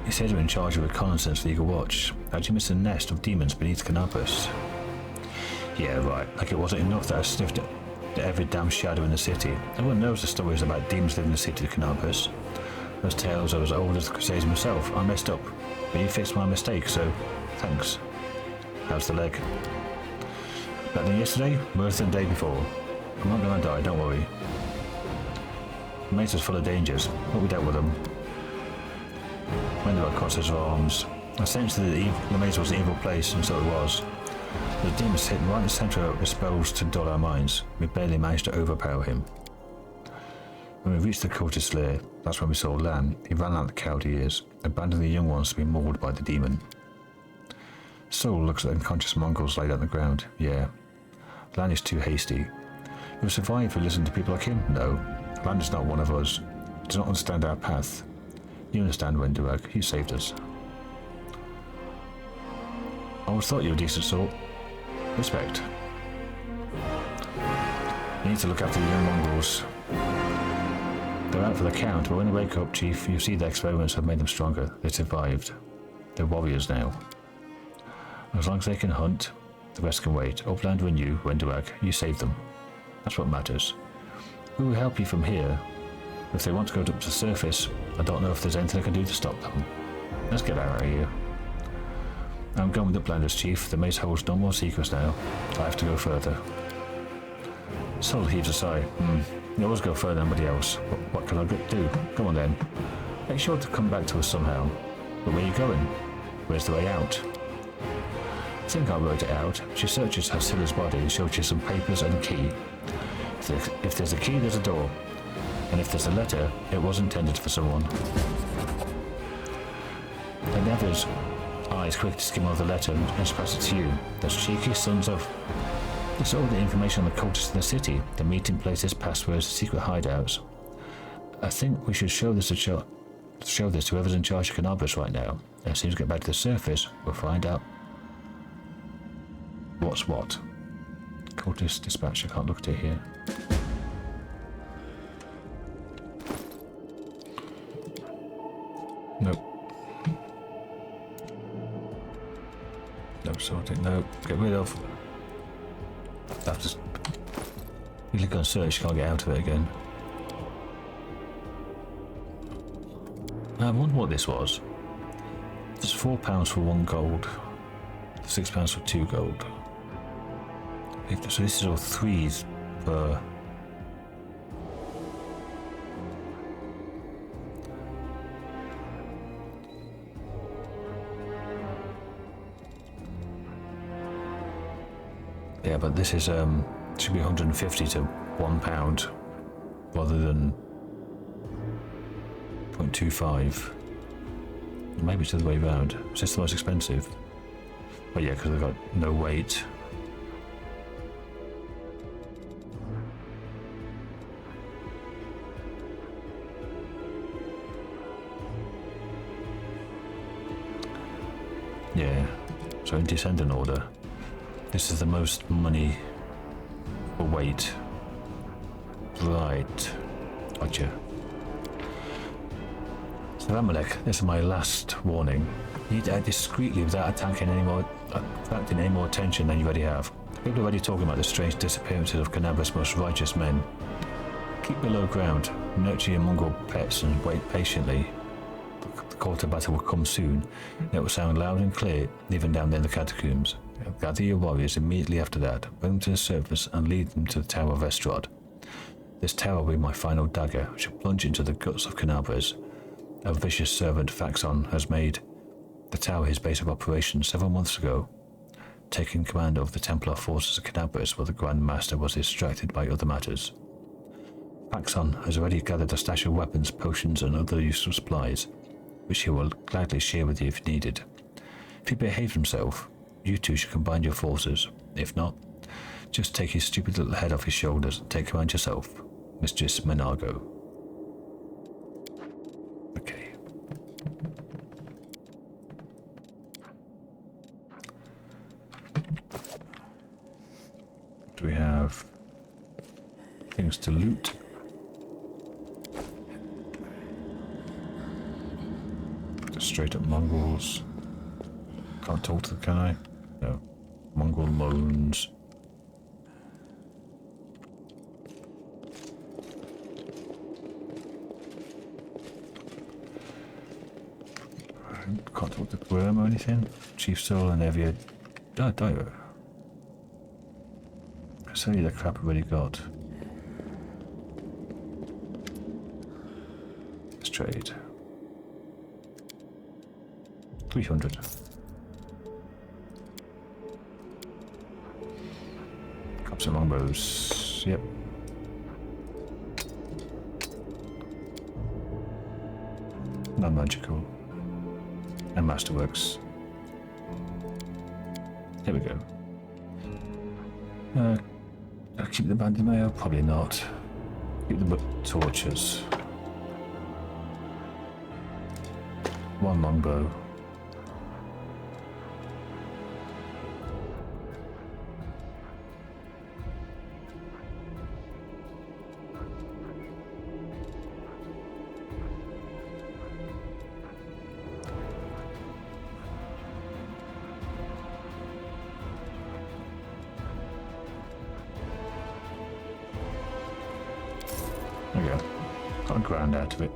He said you were in charge of reconnaissance for Eagle Watch. How'd you miss a nest of demons beneath Canopus? Yeah, right. Like it wasn't enough that I sniffed at every damn shadow in the city. Everyone knows the stories about demons living in the city of Canopus. Those tales are as old as the Crusades myself. I messed up, but you fixed my mistake, so thanks. How's the leg? Better than yesterday? Worse than the day before. I'm not gonna die, don't worry. The maze was full of dangers, but we dealt with them. Wendell crossed his arms. I sensed that the maze was an evil place, and so it was. The demon sitting right in the centre of the spells to dull our minds. We barely managed to overpower him. When we reached the cultist lair, that's when we saw Lan. He ran out the coward he is, abandoning the young ones to be mauled by the demon. Sol looks at the unconscious Mongols laid on the ground. Yeah. Lan is too hasty. He will survive if we listen to people like him? No. Lan is not one of us. He does not understand our path. You understand, Wenduag. He saved us. I always thought you were a decent sort. Respect. You need to look after the young Mongols. They're out for the count, but when they wake up, Chief, you see the experiments have made them stronger. They survived. They're warriors now. As long as they can hunt, the rest can wait. Uplander and you, Wenduag, you saved them. That's what matters. We will help you from here. If they want to go up to the surface, I don't know if there's anything I can do to stop them. Let's get out of here. I'm going with Uplanders, Chief. The maze holds no more secrets now. I have to go further. Sol heaves a sigh. You always go further than anybody else. What can I do? Come on then. Make sure to come back to us somehow. But where are you going? Where's the way out? I think I wrote it out. She searches Hasila's body and shows you some papers and a key. If there's a key, there's a door. And if there's a letter, it was intended for someone. And Neva's eyes quick to skim over the letter and pass it to you. Those cheeky sons of... It's all the information on the cultists in the city, the meeting places, passwords, secret hideouts. I think we should show this to whoever's in charge of Canopus right now. And as soon as we get back to the surface, we'll find out what's what. Cultist dispatch, I can't look at it here. Nope. No sorting, no. Get rid of. After you click on search, you can't get out of it again. I wonder what this was. It's £4 for 1 gold, £6 for 2 gold. So this is all 3s per. Yeah, but this is should be 150 to £1 rather than 0.25. Maybe it's the other way around. Is this the most expensive? Oh yeah, because they've got no weight. Yeah, so in descending order. This is the most money for weight. Right. Gotcha. Savamelekh, this is my last warning. You need to act discreetly without attracting any more attention than you already have. People are already talking about the strange disappearances of Canopus' most righteous men. Keep below ground, nurture your Mongol pets and wait patiently. The call to battle will come soon, and it will sound loud and clear even down there in the catacombs. Gather your warriors immediately after that, bring them to the surface and lead them to the Tower of Estrad. This tower will be my final dagger, which will plunge into the guts of Canopus. A vicious servant, Faxon, has made the tower his base of operations several months ago. taking command of the Templar forces at Canabras while the Grand Master was distracted by other matters. Paxson has already gathered a stash of weapons, potions, and other useful supplies, which he will gladly share with you if needed. If he behaves himself, you two should combine your forces. If not, just take his stupid little head off his shoulders and take command yourself, Mistress Menargo. Okay. Do we have things to loot? Just straight up mongrels. Can't talk to them, can I? No. Mongrel moans. Can't talk to Worm or anything. Chief Soul and Evia. Diver. Sell you the crap I've already got. Let's trade. 300. Cups and longbows. Yep. Non-magical. And Masterworks. Here we go. I'll keep the banded mail? Probably not. Keep the torches. One longbow. There we go. Got a grand out of it.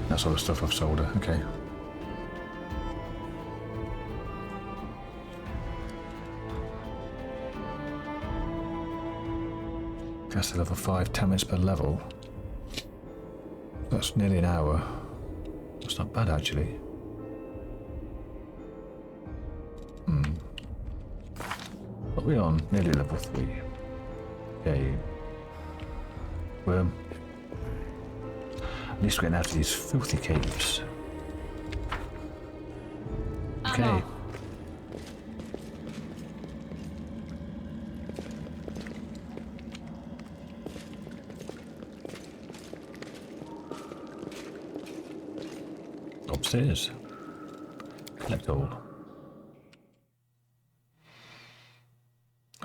That's all the stuff I've sold her. Okay. Cast to level 5, 10 minutes per level. That's nearly an hour. That's not bad, actually. What are we on? Nearly level 3. Okay. Worm. At least we're getting out of these filthy caves. Okay. Upstairs. Collect all.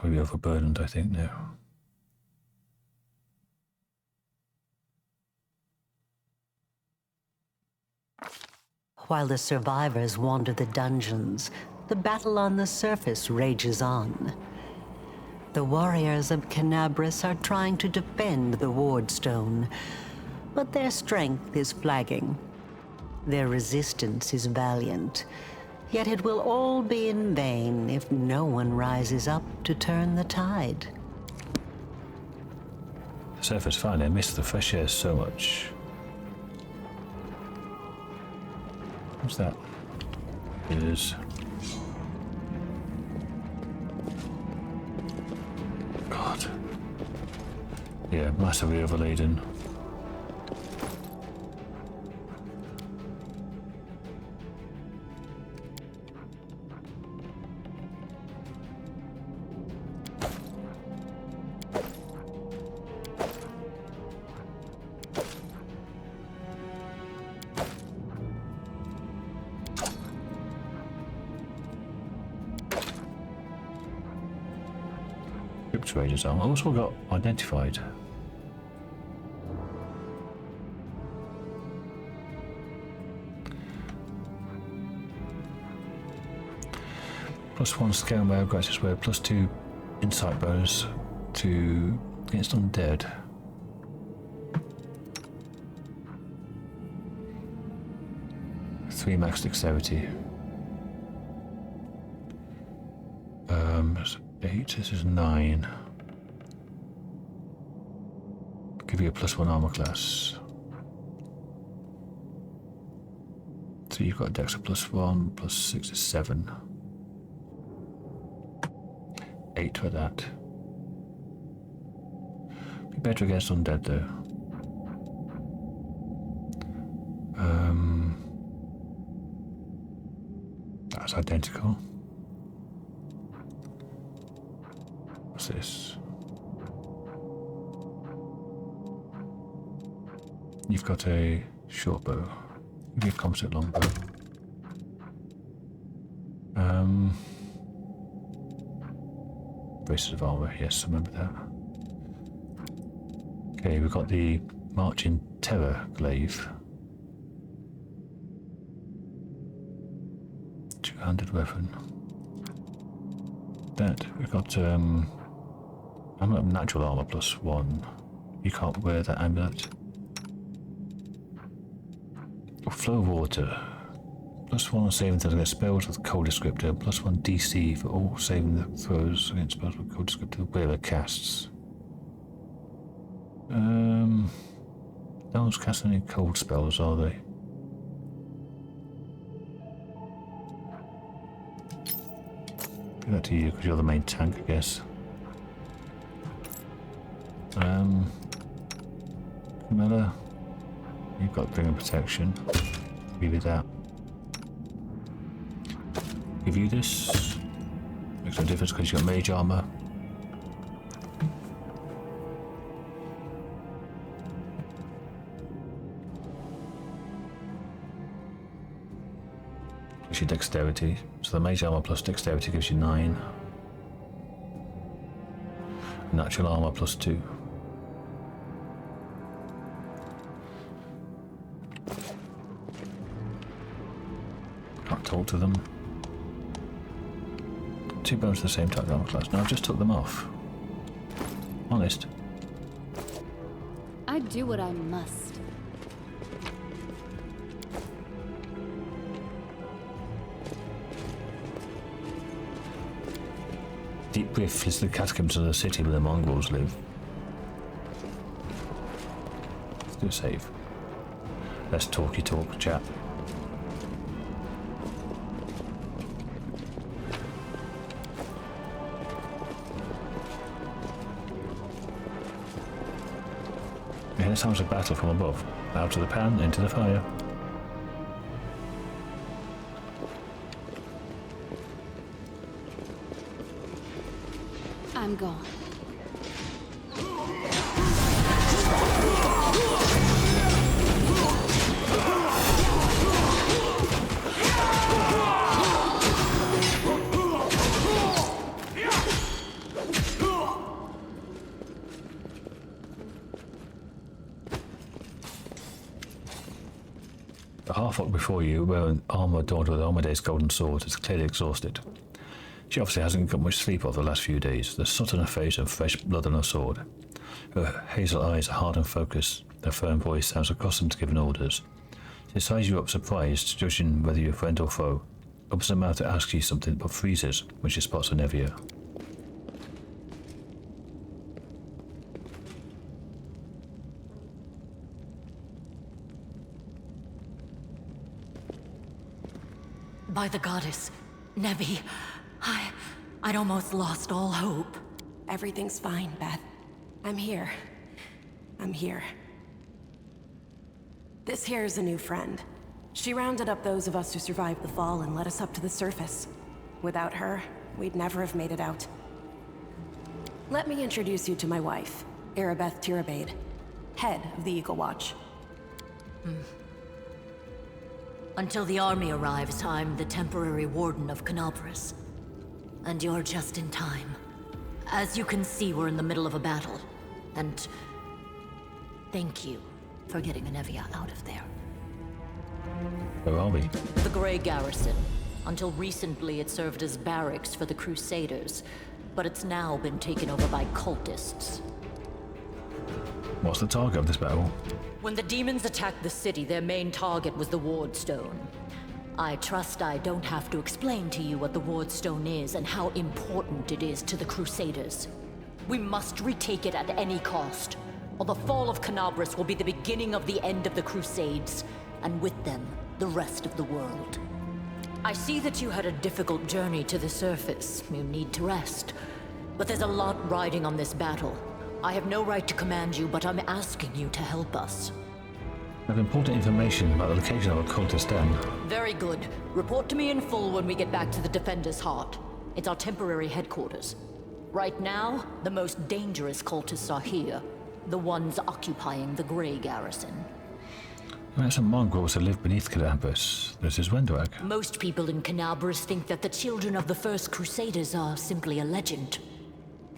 Are we overburdened, I think, now? While the survivors wander the dungeons, the battle on the surface rages on. The warriors of Canabras are trying to defend the Wardstone, but their strength is flagging. Their resistance is valiant, yet it will all be in vain if no one rises up to turn the tide. The surface fine. I miss the fresh air so much. What's that? It is. God. Yeah, massively overladen. Raiders on. I also got identified. +1 scale mail, gratis word, +2 insight bonus to against undead. +3 max dexterity. 8, this is 9. Give you a +1 armor class. So you've got a dex of +1, +6 is 7. 8 for that. Be better against undead though. That's identical. What's this? You've got a short bow. Give me a composite longbow. Braces of armor, yes, remember that. Okay, we've got the Marching Terror glaive. 200 weapon. That, we've got I'm not natural armor +1. You can't wear that amulet. Flow of water. +1 on saving throws against spells with cold descriptor. +1 DC for all saving throws against spells with cold descriptor. Wearer casts. No one's casting any cold spells, are they? Give that to you because you're the main tank, I guess. Camilla, you've got Bring and Protection. Give you that. Give you this. Makes no difference because you've got Mage Armor. Gives you Dexterity. So the Mage Armor plus Dexterity gives you 9. Natural Armor +2. Can't talk to them. 2 bones to the same type of armor class. No, I've just took them off. Honest. I do what I must. Deep Rift is the catacombs of the city where the mongrels live. Let's do a save. Let's talky talk, chat. Yeah, it sounds like battle from above. Out of the pan, into the fire. I'm gone. The half-orc before you, wearing armour adorned with Armaday's golden sword, is clearly exhausted. She obviously hasn't got much sleep over the last few days. There's soot on her face and fresh blood on her sword. Her hazel eyes are hard and focused. Her firm voice sounds accustomed to giving orders. She size you up surprised, judging whether you're friend or foe. Opens her mouth to ask you something, but freezes when she spots Anevia. By the goddess, Nevi, I'd almost lost all hope. Everything's fine, Beth. I'm here. I'm here. This here's a new friend. She rounded up those of us who survived the fall and led us up to the surface. Without her, we'd never have made it out. Let me introduce you to my wife, Arabeth Tirabade, head of the Eagle Watch. Until the army arrives, I'm the temporary warden of Canabras. And you're just in time. As you can see, we're in the middle of a battle. And thank you for getting Anevia out of there. Where are we? The Grey Garrison. Until recently, it served as barracks for the Crusaders, but it's now been taken over by cultists. What's the target of this battle? When the demons attacked the city, their main target was the Wardstone. I trust I don't have to explain to you what the Wardstone is and how important it is to the Crusaders. We must retake it at any cost. or the fall of Canabras will be the beginning of the end of the Crusades, and with them, the rest of the world. I see that you had a difficult journey to the surface. You need to rest. But there's a lot riding on this battle. I have no right to command you, but I'm asking you to help us. I have important information about the location of a cultist den. Very good. Report to me in full when we get back to the Defender's Heart. It's our temporary headquarters. Right now, the most dangerous cultists are here. The ones occupying the Grey Garrison. There are some mongrels that live beneath Canabras. This is Wendwag. Most people in Canabras think that the children of the First Crusaders are simply a legend.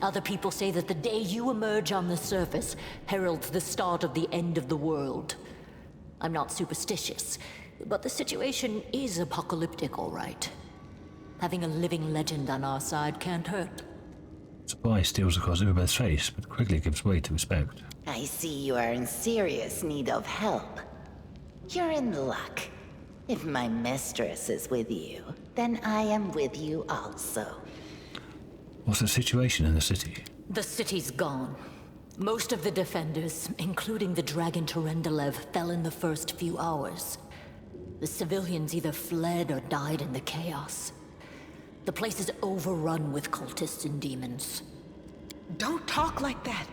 Other people say that the day you emerge on the surface heralds the start of the end of the world. I'm not superstitious, but the situation is apocalyptic, all right. Having a living legend on our side can't hurt. Supply steals across Uber's face, but quickly gives way to respect. I see you are in serious need of help. You're in luck. If my mistress is with you, then I am with you also. What's the situation in the city? The city's gone. Most of the defenders, including the Dragon Terendelev, fell in the first few hours. The civilians either fled or died in the chaos. The place is overrun with cultists and demons. Don't talk like that.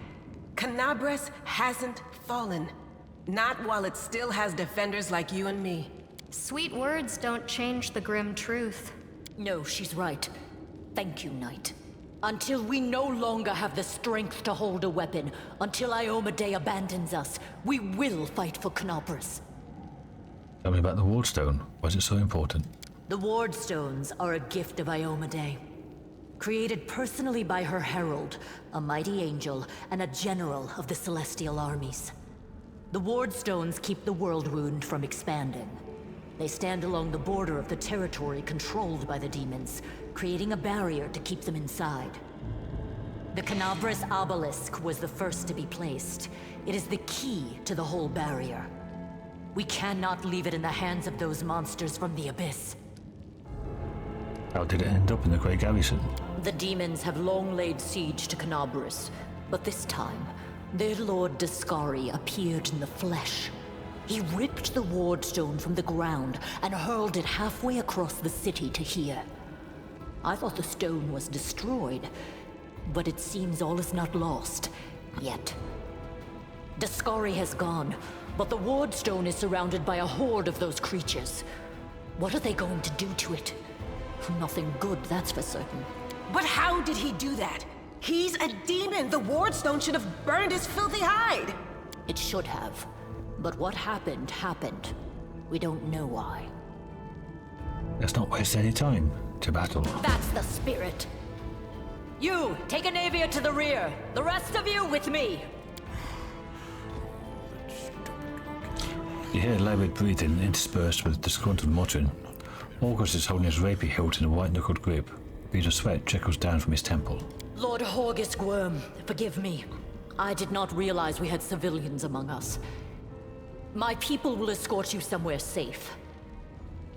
Canabras hasn't fallen. Not while it still has defenders like you and me. Sweet words don't change the grim truth. No, she's right. Thank you, Knight. Until we no longer have the strength to hold a weapon, until Iomedae abandons us, we will fight for Canabras. Tell me about the Wardstone. Why is it so important? The Wardstones are a gift of Iomedae. Created personally by her herald, a mighty angel, and a general of the celestial armies. The Wardstones keep the world wound from expanding. They stand along the border of the territory controlled by the demons, creating a barrier to keep them inside. The Canabras obelisk was the first to be placed. It is the key to the whole barrier. We cannot leave it in the hands of those monsters from the abyss. How did it end up in the Grey Garrison? The demons have long laid siege to Canabras, but this time, their lord Dascari appeared in the flesh. He ripped the Wardstone from the ground and hurled it halfway across the city to here. I thought the stone was destroyed, but it seems all is not lost, yet. Dascari has gone, but the Wardstone is surrounded by a horde of those creatures. What are they going to do to it? Nothing good, that's for certain. But how did he do that? He's a demon! The Wardstone should have burned his filthy hide! It should have. But what happened, happened. We don't know why. Let's not waste any time. To battle. That's the spirit. You, take a Navia to the rear. The rest of you with me. You hear laboured breathing interspersed with disgruntled muttering. August is holding his rapey hilt in a white-knuckled grip. Beads of sweat trickles down from his temple. Lord Horgus Gwyrm, forgive me. I did not realize we had civilians among us. My people will escort you somewhere safe.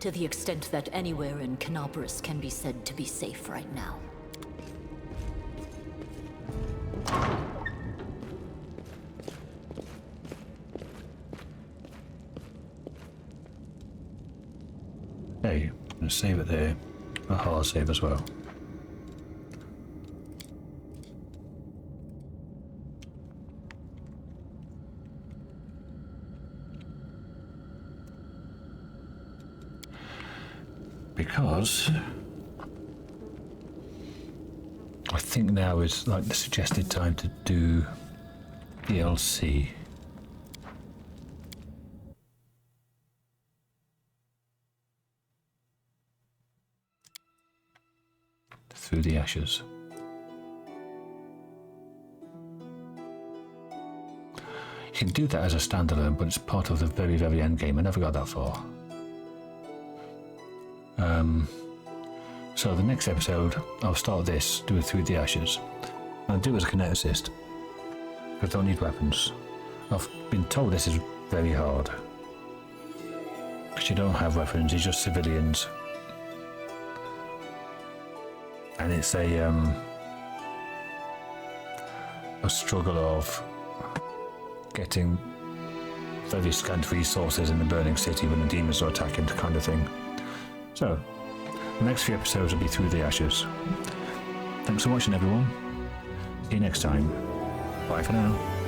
To the extent that anywhere in Canabras can be said to be safe right now. Hey, I'm gonna save it there. A hard save as well. Because I think now is like the suggested time to do DLC. Through the Ashes. You can do that as a standalone, but it's part of the very, very end game. I never got that far. So the next episode, I'll start this, do it through the Ashes. I'll do it as a kineticist, because I don't need weapons. I've been told this is very hard, because you don't have weapons, you're just civilians. And it's a struggle of getting very scant resources in the burning city when the demons are attacking, kind of thing. So, the next few episodes will be Through the Ashes. Thanks for watching, everyone. See you next time. Bye for now.